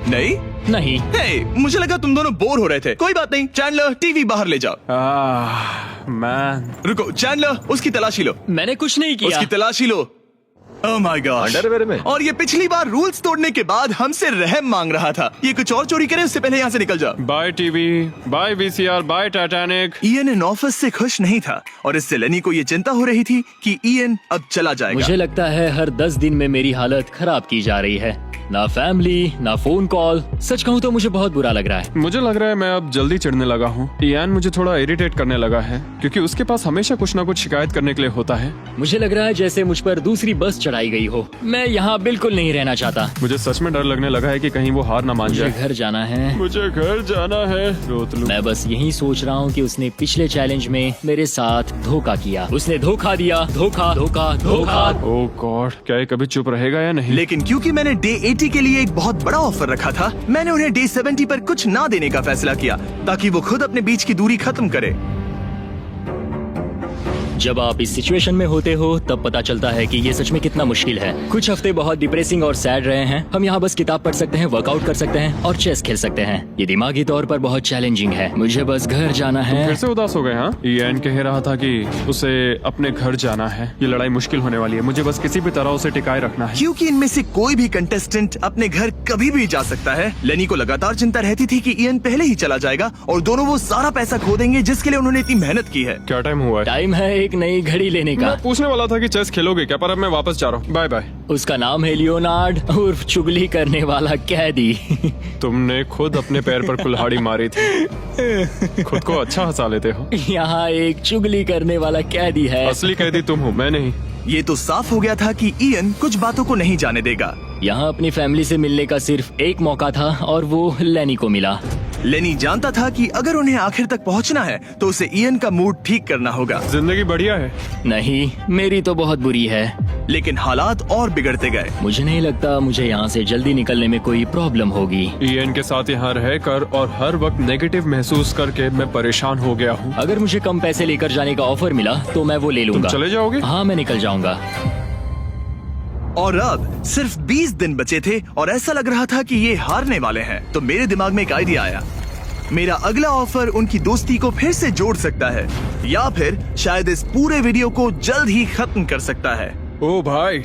नहीं नहीं। हे, मुझे लगा तुम दोनों बोर हो रहे थे। कोई बात नहीं, चैंडलर टीवी बाहर ले जाओ। मैन, रुको चैंडलर, उसकी तलाशी लो। मैंने कुछ नहीं किया। उसकी तलाशी लो। ओह माय गॉड, अंडरवेयर में। और ये पिछली बार रूल्स तोड़ने के बाद हमसे रहम मांग रहा था। ये कुछ और चोरी करे उससे पहले यहाँ से निकल जाओ। Bye TV, bye VCR, bye Titanic. Ian इन ऑफिस से खुश नहीं था और इससे लेनी को ये चिंता हो रही थी कि इयन अब चला जाएगा। मुझे लगता है हर 10 दिन में मेरी हालत खराब की जा रही है। ना फैमिली, ना फोन कॉल। सच कहूँ तो मुझे बहुत बुरा लग रहा है। मुझे लग रहा है मैं अब जल्दी चिढ़ने लगा हूँ। इयान मुझे थोड़ा इरिटेट करने लगा है क्योंकि उसके पास हमेशा कुछ ना कुछ शिकायत करने के लिए होता है। मुझे लग रहा है जैसे मुझ पर दूसरी बस चढ़ाई गई हो। मैं यहाँ बिल्कुल नहीं रहना चाहता। मुझे सच में डर लगने लगा है कि कहीं वो हार ना मान मुझे जाए। घर जाना है। मुझे घर जाना है। रोतलू। मैं बस यही सोच रहा हूँ कि उसने पिछले चैलेंज में मेरे साथ धोखा किया। उसने धोखा दिया। धोखा धोखा धोखा। ओह गॉड, क्या ये कभी चुप रहेगा या नहीं? लेकिन क्योंकि मैंने डे 80 के लिए एक बहुत बड़ा ऑफर रखा था, मैंने उन्हें डे 70 पर कुछ ना देने का फैसला किया ताकि वो खुद अपने बीच की दूरी खत्म करे। जब आप इस सिचुएशन में होते हो तब पता चलता है कि ये सच में कितना मुश्किल है। कुछ हफ्ते बहुत डिप्रेसिंग और सैड रहे हैं। हम यहाँ बस किताब पढ़ सकते हैं, वर्कआउट कर सकते हैं और चेस खेल सकते हैं। ये दिमागी तौर पर बहुत चैलेंजिंग है। मुझे बस घर जाना है। फिर से उदास हो गए? हाँ, इयान कह रहा था कि उसे अपने घर जाना है। ये लड़ाई मुश्किल होने वाली है। मुझे बस किसी भी तरह उसे टिकाए रखना है। क्योंकि इनमें से कोई भी कंटेस्टेंट अपने घर कभी भी जा सकता है। लेनी को लगातार चिंता रहती थी कि इयान पहले ही चला जाएगा और दोनों वो सारा पैसा खो देंगे जिसके लिए उन्होंने इतनी मेहनत की है। क्या टाइम हुआ है? टाइम है एक नई घड़ी लेने का। मैं पूछने वाला था कि चेस खेलोगे क्या, पर अब मैं वापस जा रहा हूँ। Bye bye. उसका नाम है लियोनार्ड उर्फ चुगली करने वाला कैदी। तुमने खुद अपने पैर पर कुल्हाड़ी मारी थी। खुद को अच्छा हंसा लेते हो। यहाँ एक चुगली करने वाला कैदी है। असली कैदी तुम हो, मैं नहीं। ये तो साफ हो गया था कि इयन कुछ बातों को नहीं जाने देगा। यहाँ अपनी फैमिली से मिलने का सिर्फ एक मौका था और वो लेनी को मिला। लेनी जानता था कि अगर उन्हें आखिर तक पहुंचना है तो उसे इयन का मूड ठीक करना होगा। जिंदगी बढ़िया है। नहीं, मेरी तो बहुत बुरी है। लेकिन हालात और बिगड़ते गए। मुझे नहीं लगता मुझे यहाँ से जल्दी निकलने में कोई प्रॉब्लम होगी। इयान के साथ यहाँ रहकर और हर वक्त नेगेटिव महसूस करके मैं परेशान हो गया हूँ। अगर मुझे कम पैसे लेकर जाने का ऑफर मिला तो मैं वो ले तुम लूंगा। चले जाओगे? हाँ, मैं निकल जाऊंगा। और अब सिर्फ 20 दिन बचे थे और ऐसा लग रहा था कि ये हारने वाले हैं। तो मेरे दिमाग में एक आइडिया आया। मेरा अगला ऑफर उनकी दोस्ती को फिर से जोड़ सकता है या फिर शायद इस पूरे वीडियो को जल्द ही खत्म कर सकता है। ओ भाई,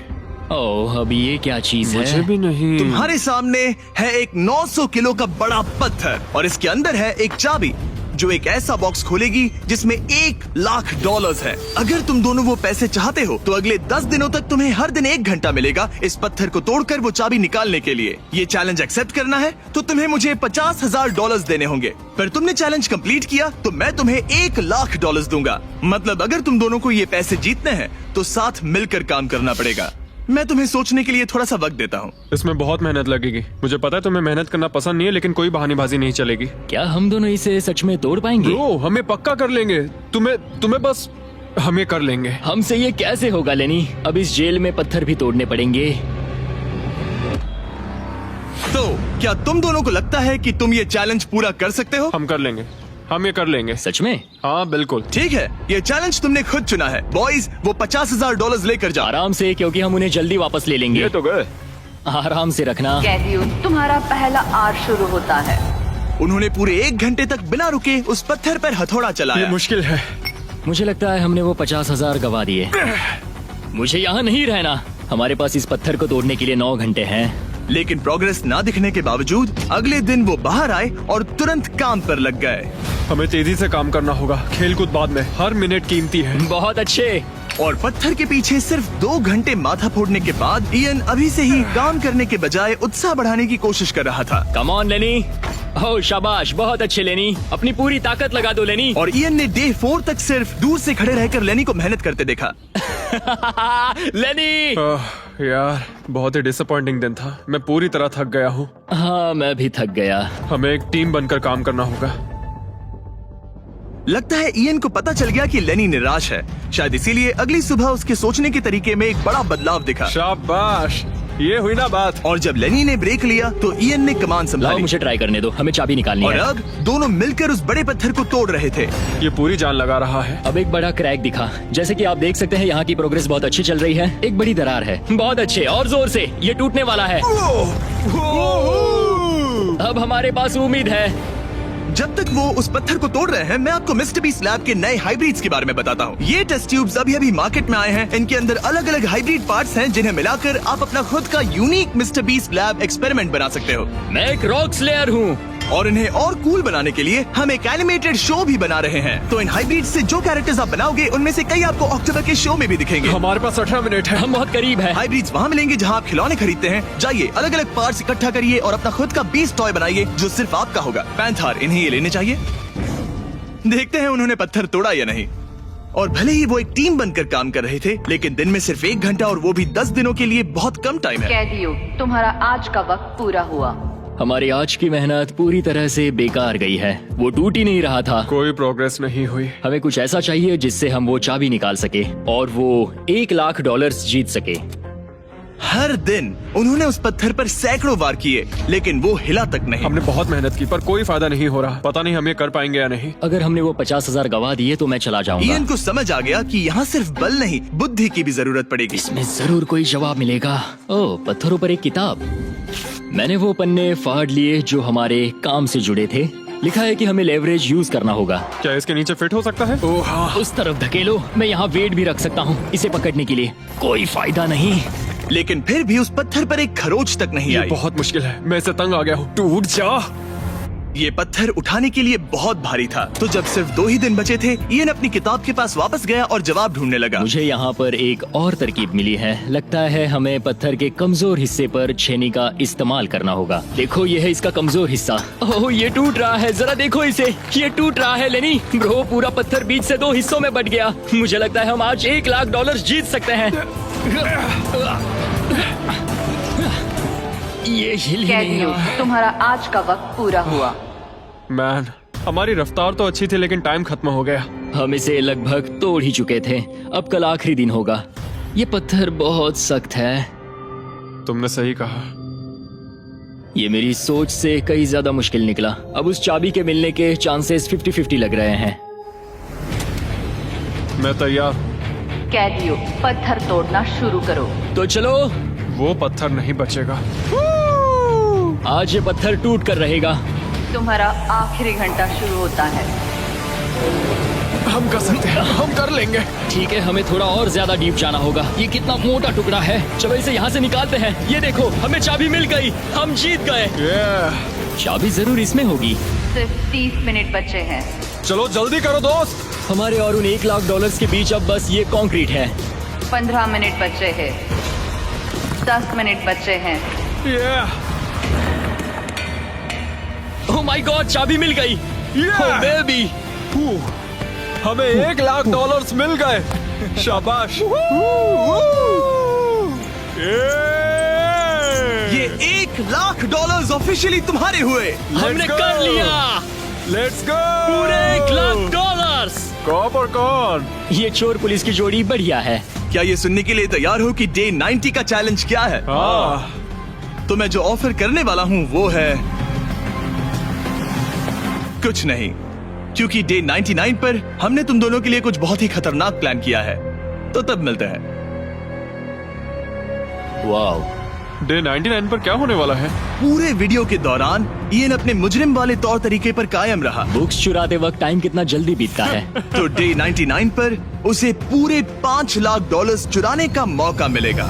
ओह, अब ये क्या चीज है? मुझे भी नहीं। तुम्हारे सामने है एक 900 किलो का बड़ा पत्थर और इसके अंदर है एक चाबी जो एक ऐसा बॉक्स खोलेगी जिसमें $1,00,000 है। अगर तुम दोनों वो पैसे चाहते हो तो अगले 10 दिनों तक तुम्हें हर दिन 1 घंटा मिलेगा इस पत्थर को तोड़कर वो चाबी निकालने के लिए। ये चैलेंज एक्सेप्ट करना है तो तुम्हें मुझे $50,000 देने होंगे। पर तुमने चैलेंज कंप्लीट किया तो मैं तुम्हें $1,00,000 दूंगा। मतलब अगर तुम दोनों को ये पैसे जीतने हैं तो साथ मिलकर काम करना पड़ेगा। मैं तुम्हें सोचने के लिए थोड़ा सा वक्त देता हूँ। इसमें बहुत मेहनत लगेगी। मुझे पता है तुम्हें मेहनत करना पसंद नहीं है, लेकिन कोई बहानेबाजी नहीं चलेगी। क्या हम दोनों इसे सच में तोड़ पाएंगे? ब्रो, हमें पक्का कर लेंगे। तुम्हें बस हम ये कर लेंगे। हमसे ये कैसे होगा लेनी? अब इस जेल में पत्थर भी तोड़ने पड़ेंगे। तो क्या तुम दोनों को लगता है कि तुम ये चैलेंज पूरा कर सकते हो? हम कर लेंगे। हम ये कर लेंगे। सच में? हाँ बिल्कुल। ठीक है, ये चैलेंज तुमने खुद चुना है। बॉयज, वो $50,000 लेकर जाओ। आराम से, क्योंकि हम उन्हें जल्दी वापस ले लेंगे। ये तो गए। आराम से रखना। कैदियों, तुम्हारा पहला आर शुरू होता है। उन्होंने पूरे 1 घंटे तक बिना रुके उस पत्थर पर हथौड़ा ये चलाया। मुश्किल है। मुझे लगता है हमने वो 50,000 गवा दिए। मुझे यहाँ नहीं रहना। हमारे पास इस पत्थर को तोड़ने के लिए 9 घंटे हैं। लेकिन प्रोग्रेस ना दिखने के बावजूद अगले दिन वो बाहर आए और तुरंत काम पर लग गए। हमें तेजी से काम करना होगा। खेलकूद बाद में, हर मिनट कीमती है। बहुत अच्छे। और पत्थर के पीछे सिर्फ 2 घंटे माथा फोड़ने के बाद इयन अभी से ही काम करने के बजाय उत्साह बढ़ाने की कोशिश कर रहा था। कम ऑन लेनी। ओह शाबाश, बहुत अच्छे लेनी। अपनी पूरी ताकत लगा दो लेनी। और इयन ने डे 4 तक सिर्फ दूर से खड़े रहकर लेनी को मेहनत करते देखा। लेनी। यार, बहुत ही डिसअपॉइंटिंग दिन था। मैं पूरी तरह थक गया हूँ। हाँ, मैं भी थक गया। हमें एक टीम बनकर काम करना होगा। लगता है इयन को पता चल गया कि लेनी निराश है। शायद इसीलिए अगली सुबह उसके सोचने के तरीके में एक बड़ा बदलाव दिखा। शाबाश, ये हुई ना बात। और जब लेनी ने ब्रेक लिया तो इयन ने कमान लाओ, संभाली। मुझे ट्राई करने दो। हमें चाबी निकालनी और है। अब दोनों मिलकर उस बड़े पत्थर को तोड़ रहे थे। ये पूरी जान लगा रहा है। अब एक बड़ा क्रैक दिखा। जैसे कि आप देख सकते हैं, यहाँ की प्रोग्रेस बहुत अच्छी चल रही है। एक बड़ी दरार है। बहुत अच्छे, और जोर से। ये टूटने वाला है। अब हमारे पास उम्मीद है। जब तक वो उस पत्थर को तोड़ रहे हैं, मैं आपको मिस्टर बीस्ट लैब के नए हाइब्रिड्स के बारे में बताता हूँ। ये टेस्ट ट्यूब्स अभी मार्केट में आए हैं। इनके अंदर अलग अलग हाइब्रिड पार्ट्स हैं जिन्हें मिलाकर आप अपना खुद का unique mister beast lab experiment बना सकते हो। मैं एक रॉक स्लेयर हूँ। और इन्हें और कूल बनाने के लिए हम एक एनिमेटेड शो भी बना रहे हैं। तो इन हाइब्रिड से जो कैरेक्टर्स आप बनाओगे उनमें से कई आपको अक्टूबर के शो में भी दिखेंगे। हमारे पास 18 मिनट है। हम बहुत करीब है। हाइब्रिड्स वहाँ मिलेंगे जहाँ आप खिलौने खरीदते हैं। जाइए अलग अलग पार्ट्स इकट्ठा करिए और अपना खुद का बीस्ट टॉय बनाइए जो सिर्फ आपका होगा। पैंथर, इन्हें ये लेने चाहिए। देखते हैं उन्होंने पत्थर तोड़ा या नहीं। और भले ही वो एक टीम बनकर काम कर रहे थे, लेकिन दिन में सिर्फ 1 घंटा और वो भी 10 दिनों के लिए बहुत कम टाइम है। कैदियों, तुम्हारा आज का वक्त पूरा हुआ। हमारी आज की मेहनत पूरी तरह से बेकार गई है। वो टूट ही नहीं रहा था। कोई प्रोग्रेस नहीं हुई। हमें कुछ ऐसा चाहिए जिससे हम वो चाबी निकाल सके और वो $1,00,000 जीत सके। हर दिन उन्होंने उस पत्थर पर सैकड़ों वार किए, लेकिन वो हिला तक नहीं। हमने बहुत मेहनत की पर कोई फायदा नहीं हो रहा। पता नहीं हम ये कर पाएंगे या नहीं। अगर हमने वो 50,000 गवा दिए तो मैं चला जाऊंगा। इयन को समझ आ गया कि यहाँ सिर्फ बल नहीं, बुद्धि की भी जरूरत पड़ेगी। इसमें जरूर कोई जवाब मिलेगा। ओह, पत्थरों पर एक किताब। मैंने वो पन्ने फाड़ लिए जो हमारे काम से जुड़े थे। लिखा है कि हमें लेवरेज यूज करना होगा। क्या इसके नीचे फिट हो सकता है? ओह हाँ। उस तरफ धकेलो। मैं यहाँ वेट भी रख सकता हूँ इसे पकड़ने के लिए। कोई फायदा नहीं। लेकिन फिर भी उस पत्थर पर एक खरोच तक नहीं ये आई। बहुत मुश्किल है। मैं इसे तंग आ गया हूँ। टूट जा। ये पत्थर उठाने के लिए बहुत भारी था। तो जब सिर्फ 2 ही दिन बचे थे, इयन अपनी किताब के पास वापस गया और जवाब ढूंढने लगा। मुझे यहाँ पर एक और तरकीब मिली है। लगता है हमें पत्थर के कमजोर हिस्से पर छेनी का इस्तेमाल करना होगा। देखो, ये है इसका कमजोर हिस्सा। ओह, ये टूट रहा है। जरा देखो इसे, ये टूट रहा है। लेनी ब्रो, पूरा पत्थर बीच से 2 हिस्सों में बट गया। मुझे लगता है हम आज $1,00,000 जीत सकते हैं। ये हिल ही नहीं कैदियों, रहा है। तुम्हारा आज का वक्त पूरा हुआ। मैन, हमारी रफ्तार तो अच्छी थी लेकिन टाइम खत्म हो गया। हम इसे लगभग तोड़ ही चुके थे। अब कल आखिरी दिन होगा। ये पत्थर बहुत सख्त है। तुमने सही कहा। ये मेरी सोच से कहीं ज्यादा मुश्किल निकला। अब उस चाबी के मिलने के चांसेस 50-50 लग रहे हैं। मैं तैयार। कैदियों, पत्थर तोड़ना शुरू करो। तो चलो। वो पत्थर नहीं बचेगा। आज ये पत्थर टूट कर रहेगा। तुम्हारा आखिरी घंटा शुरू होता है। हम कर सकते हैं। हम कर लेंगे। ठीक है, हमें थोड़ा और ज्यादा डीप जाना होगा। ये कितना मोटा टुकड़ा है। चलो इसे यहाँ से निकालते हैं। ये देखो, हमें चाबी मिल गई। हम जीत गए। चाबी जरूर इसमें होगी। सिर्फ 30 मिनट बचे हैं। चलो जल्दी करो दोस्त। हमारे और उन $1,00,000 के बीच अब बस ये कंक्रीट है। 15 मिनट बचे हैं। 10 मिनट बचे हैं। ओह माय गॉड, चाबी मिल गई। ओह बेबी। हमें $1,00,000 मिल गए। शाबाश। ये $1,00,000 ऑफिशियली तुम्हारे हुए। हमने कर लिया। Let's go. पूरे $1,00,000। कॉप और कौन? ये चोर पुलिस की जोड़ी बढ़िया है। क्या ये सुनने के लिए तैयार हो कि डे 90 का चैलेंज क्या है? तो मैं जो ऑफर करने वाला हूँ वो है कुछ नहीं, क्योंकि डे 99 पर हमने तुम दोनों के लिए कुछ बहुत ही खतरनाक प्लान किया है। तो तब मिलते हैं। वाओ। डे 99 पर क्या होने वाला है? पूरे वीडियो के दौरान इयन अपने मुजरिम वाले तौर तरीके पर कायम रहा। बुक्स चुराते वक्त टाइम कितना जल्दी बीतता है। तो डे 99 पर उसे पूरे $5,00,000 चुराने का मौका मिलेगा।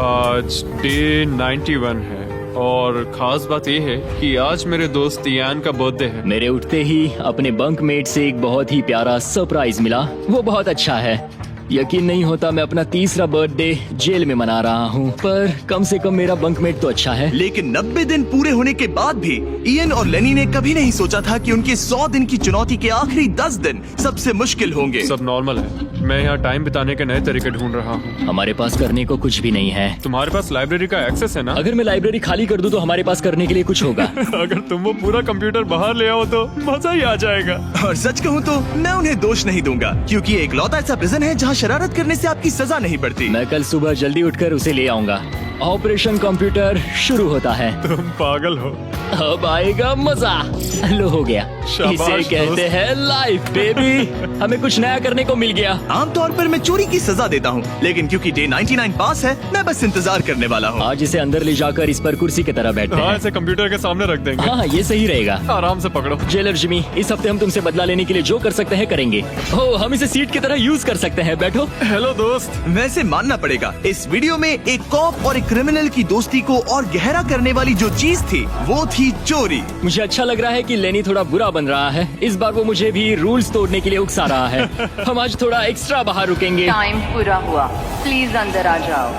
आज डे 91 है और खास बात यह है कि आज मेरे दोस्त इयान का बर्थडे है। मेरे उठते ही अपने बंकमेट से एक बहुत ही प्यारा सरप्राइज मिला। वो बहुत अच्छा है। यकीन नहीं होता मैं अपना 3रा बर्थडे जेल में मना रहा हूँ, पर कम से कम मेरा बंकमेट तो अच्छा है। लेकिन 90 दिन पूरे होने के बाद भी इयन और लेनी ने कभी नहीं सोचा था कि उनके 100 दिन की चुनौती के आखिरी 10 दिन सबसे मुश्किल होंगे। सब नॉर्मल है। मैं यहाँ टाइम बिताने के नए तरीके ढूंढ रहा हूँ। हमारे पास करने को कुछ भी नहीं है। तुम्हारे पास लाइब्रेरी का एक्सेस है ना? अगर मैं लाइब्रेरी खाली कर दूं तो हमारे पास करने के लिए कुछ होगा। अगर तुम वो पूरा कंप्यूटर बाहर ले आओ तो मजा ही आ जाएगा। और सच कहूँ तो मैं उन्हें दोष नहीं दूंगा, क्योंकि ये इकलौता ऐसा प्रिजन है जहाँ शरारत करने से आपकी सजा नहीं पड़ती। मैं कल सुबह जल्दी उठकर उसे ले आऊंगा। ऑपरेशन कंप्यूटर शुरू होता है। तुम पागल हो। अब आएगा मजा। लो हो गया। शाबाश इसे कहते दोस्त। हैं लाइफ बेबी। हमें कुछ नया करने को मिल गया। आमतौर पर मैं चोरी की सजा देता हूँ, लेकिन क्योंकि डे 99 पास है, मैं बस इंतजार करने वाला हूँ। आज इसे अंदर ले जाकर इस पर कुर्सी की तरह बैठते हाँ, हैं। इसे कंप्यूटर के सामने रख देंगे। हाँ, ये सही रहेगा। आराम से पकड़ो। जेलर जिमी, इस हफ्ते हम तुमसे बदला लेने के लिए जो कर सकते हैं करेंगे। ओह, हम इसे सीट की तरह यूज कर सकते हैं। बैठो। हेलो दोस्त। वैसे मानना पड़ेगा, इस वीडियो में एक कॉप और एक क्रिमिनल की दोस्ती को और गहरा करने वाली जो चीज थी वो थी चोरी। मुझे अच्छा लग रहा है कि लेनी थोड़ा बुरा बन रहा है। इस बार वो मुझे भी रूल्स तोड़ने के लिए उकसा रहा है। हम आज थोड़ा एक्स्ट्रा बाहर रुकेंगे। टाइम पूरा हुआ, प्लीज अंदर आ जाओ।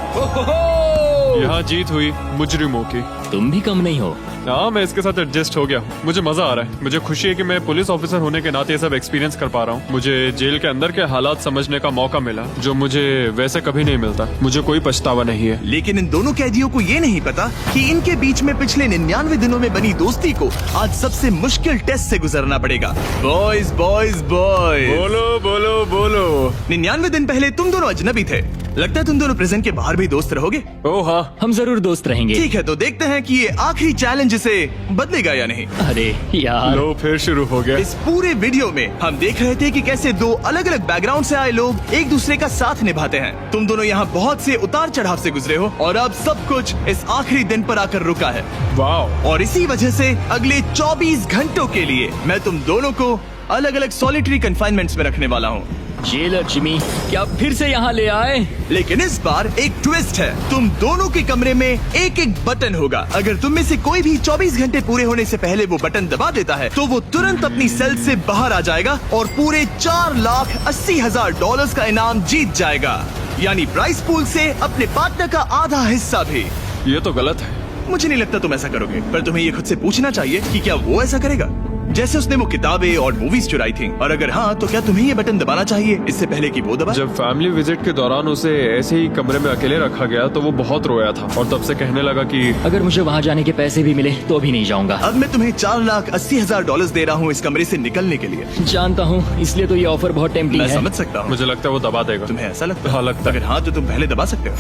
यहाँ जीत हुई मुजरिमों की। तुम भी कम नहीं हो। हाँ, मैं इसके साथ एडजस्ट हो गया हूँ। मुझे मजा आ रहा है। मुझे खुशी है कि मैं पुलिस ऑफिसर होने के नाते ये सब एक्सपीरियंस कर पा रहा हूँ। मुझे जेल के अंदर के हालात समझने का मौका मिला, जो मुझे वैसे कभी नहीं मिलता। मुझे कोई पछतावा नहीं है। लेकिन इन दोनों कैदियों को ये नहीं पता कि इनके बीच में पिछले 99 दिनों में बनी दोस्ती को आज सबसे मुश्किल टेस्ट से गुजरना पड़ेगा। बॉयज बॉयज बॉयज, बोलो बोलो बोलो। 99 दिन पहले तुम दोनों अजनबी थे। लगता है तुम दोनों प्रिजन के बाहर भी दोस्त रहोगे। ओ हाँ, हम जरूर दोस्त रहेंगे। ठीक है, तो देखते हैं कि ये आखिरी चैलेंज इसे बदलेगा या नहीं। अरे यार, लो फिर शुरू हो गया। इस पूरे वीडियो में हम देख रहे थे कि कैसे दो अलग अलग बैकग्राउंड से आए लोग एक दूसरे का साथ निभाते हैं। तुम दोनों यहाँ बहुत से उतार चढ़ाव से गुजरे हो और अब सब कुछ इस आखिरी दिन पर आकर रुका है। वाह। और इसी वजह से अगले 24 घंटों के लिए मैं तुम दोनों को अलग अलग सॉलिटरी कन्फाइनमेंट्स में रखने वाला हूँ। जेलर जिमी, क्या फिर से यहाँ ले आए? लेकिन इस बार एक ट्विस्ट है। तुम दोनों के कमरे में एक एक बटन होगा। अगर तुम में से कोई भी 24 घंटे पूरे होने से पहले वो बटन दबा देता है तो वो तुरंत अपनी सेल से बाहर आ जाएगा और पूरे $4,80,000 का इनाम जीत जाएगा, यानी प्राइस पूल से अपने पार्टनर का आधा हिस्सा भी। ये तो गलत है। मुझे नहीं लगता तुम ऐसा करोगे, पर तुम्हें ये खुद से पूछना चाहिए कि क्या वो ऐसा करेगा जैसे उसने वो किताबें और मूवीज चुराई थी, और अगर हाँ तो क्या तुम्हें ये बटन दबाना चाहिए इससे पहले कि वो दबाए? जब फैमिली विजिट के दौरान उसे ऐसे ही कमरे में अकेले रखा गया तो वो बहुत रोया था और तब से कहने लगा कि अगर मुझे वहाँ जाने के पैसे भी मिले तो भी नहीं जाऊंगा। अब मैं तुम्हें $4,80,000 दे रहा हूँ इस कमरे से निकलने के लिए। जानता हूँ, इसलिए तो ये ऑफर बहुत टेम्पटिंग मैं है। समझ सकता हूँ। मुझे लगता है वो दबा देगा। तुम्हें ऐसा लगता है? हाँ, लगता है। अगर हाँ तो तुम पहले दबा सकते हो।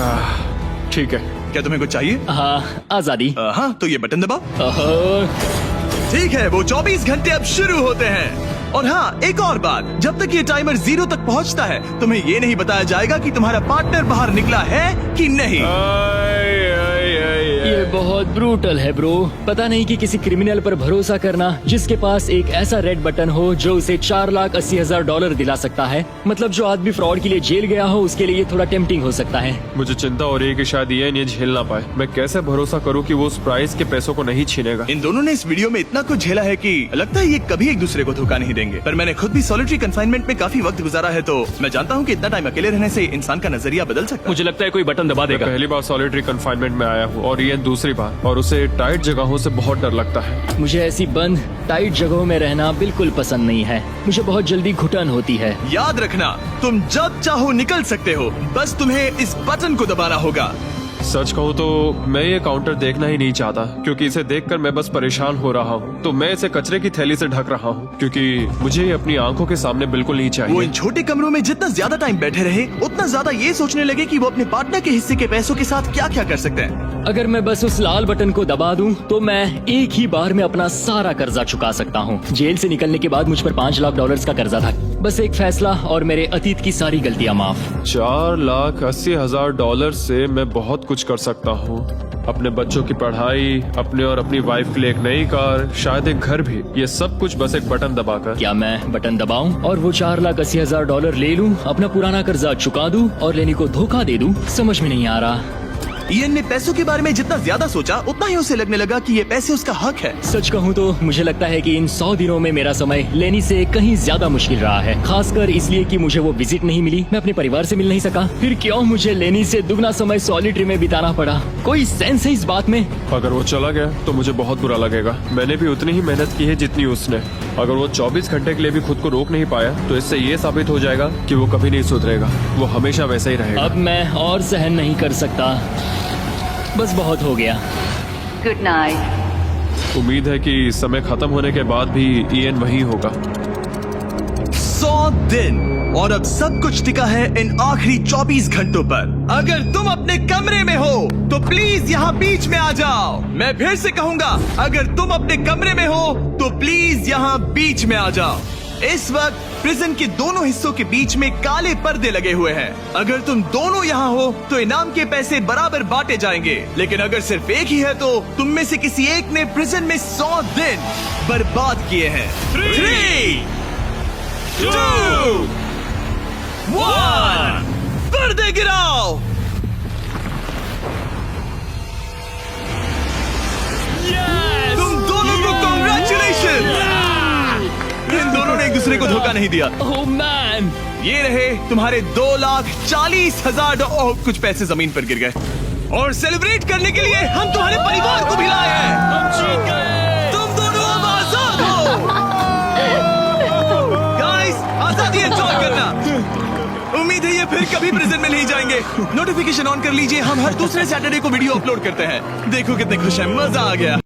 ठीक है। क्या तुम्हें कुछ चाहिए? हाँ, आजादी। हाँ, तो ये बटन दबाओ। ओहो, ठीक है, वो 24 घंटे अब शुरू होते हैं। और हाँ, एक और बात, जब तक ये टाइमर 0 तक पहुंचता है तुम्हें ये नहीं बताया जाएगा कि तुम्हारा पार्टनर बाहर निकला है कि नहीं। ये बहुत ब्रूटल है ब्रो। पता नहीं कि किसी क्रिमिनल पर भरोसा करना जिसके पास एक ऐसा रेड बटन हो जो उसे $4,80,000 दिला सकता है। मतलब जो आदमी फ्रॉड के लिए जेल गया हो उसके लिए ये थोड़ा टेम्पटिंग हो सकता है। मुझे चिंता हो रही है कि शायद ये झेल ना पाए। मैं कैसे भरोसा करूं कि वो उस प्राइस के पैसों को नहीं छीनेगा। इन दोनों ने इस वीडियो में इतना कुछ झेला है कि लगता है ये कभी एक दूसरे को धोखा नहीं देंगे। पर मैंने खुद भी सॉलिटरी कन्फाइनमेंट में काफी वक्त गुजारा है, तो मैं जानता हूँ कि इतना टाइम अकेले रहने से इंसान का नजरिया बदल सकता है। मुझे लगता है कोई बटन दबा देगा। पहली बार सॉलिटरी कन्फाइनमेंट में आया हूँ और ये दूसरी बार, और उसे टाइट जगहों से बहुत डर लगता है। मुझे ऐसी बंद टाइट जगहों में रहना बिल्कुल पसंद नहीं है। मुझे बहुत जल्दी घुटन होती है। याद रखना, तुम जब चाहो निकल सकते हो, बस तुम्हें इस बटन को दबाना होगा। सच कहूँ तो मैं ये काउंटर देखना ही नहीं चाहता, क्योंकि इसे देखकर मैं बस परेशान हो रहा हूँ। तो मैं इसे कचरे की थैली से ढक रहा हूँ, क्योंकि मुझे ये अपनी आंखों के सामने बिल्कुल नहीं वो चाहिए। इन छोटे कमरों में जितना ज्यादा टाइम बैठे रहे उतना ज्यादा ये सोचने लगे कि वो अपने पार्टनर के हिस्से के पैसों के साथ क्या क्या कर सकते हैं। अगर मैं बस उस लाल बटन को दबा दूं तो मैं एक ही बार में अपना सारा कर्जा चुका सकता हूं। जेल से निकलने के बाद मुझ पर $5 लाख का कर्जा था। बस एक फैसला और मेरे अतीत की सारी गलतियां माफ। $4,80,000 से मैं बहुत कुछ कर सकता हूँ। अपने बच्चों की पढ़ाई, अपने और अपनी वाइफ के लिए एक नई कार, शायद एक घर भी। ये सब कुछ बस एक बटन दबाकर। क्या मैं बटन दबाऊं और वो $4,80,000 ले लूं, अपना पुराना कर्जा चुका दूं और लेनी को धोखा दे दूं? समझ में नहीं आ रहा। इयन ने पैसों के बारे में जितना ज्यादा सोचा उतना ही उसे लगने लगा कि ये पैसे उसका हक है। सच कहूँ तो मुझे लगता है कि इन 100 दिनों में मेरा समय लेनी से कहीं ज्यादा मुश्किल रहा है, खासकर इसलिए कि मुझे वो विजिट नहीं मिली, मैं अपने परिवार से मिल नहीं सका। फिर क्यों मुझे लेनी से दुगना समय सॉलिटरी में बिताना पड़ा? कोई सेंस है इस बात में? अगर वो चला गया तो मुझे बहुत बुरा लगेगा। मैंने भी उतनी ही मेहनत की है जितनी उसने। अगर वो 24 घंटे के लिए भी खुद को रोक नहीं पाया तो इससे ये साबित हो जाएगा कि वो कभी नहीं सुधरेगा। वो हमेशा वैसा ही रहेगा। अब मैं और सहन नहीं कर सकता, बस बहुत हो गया। Good night. उम्मीद है कि समय खत्म होने के बाद भी इयन वही होगा। 100 दिन और अब सब कुछ टिका है इन आखिरी 24 घंटों पर। अगर तुम अपने कमरे में हो तो प्लीज यहाँ बीच में आ जाओ। मैं फिर से कहूंगा, अगर तुम अपने कमरे में हो तो प्लीज यहाँ बीच में आ जाओ। इस वक्त प्रिजन के दोनों हिस्सों के बीच में काले पर्दे लगे हुए हैं। अगर तुम दोनों यहाँ हो तो इनाम के पैसे बराबर बांटे जाएंगे, लेकिन अगर सिर्फ एक ही है तो तुम में से किसी एक ने प्रिजन में 100 दिन बर्बाद किए हैं। 3, 2, 1, पर्दे गिराओ। तुम दोनों को कॉन्ग्रेचुलेशन। इन दोनों ने एक दूसरे को धोखा नहीं दिया। ओह मैन, ये रहे तुम्हारे 2,40,000 ओह, कुछ पैसे जमीन पर गिर गए। और सेलिब्रेट करने के लिए हम तुम्हारे परिवार को भी लाए हैं। तुम दोनों अब आजाद हो। गाइस, आजादी एंजॉय करना। उम्मीद है ये फिर कभी प्रिजन में नहीं जाएंगे। नोटिफिकेशन ऑन कर लीजिए, हम हर दूसरे सैटरडे को वीडियो अपलोड करते हैं। देखो कितने खुश हैं, मजा आ गया।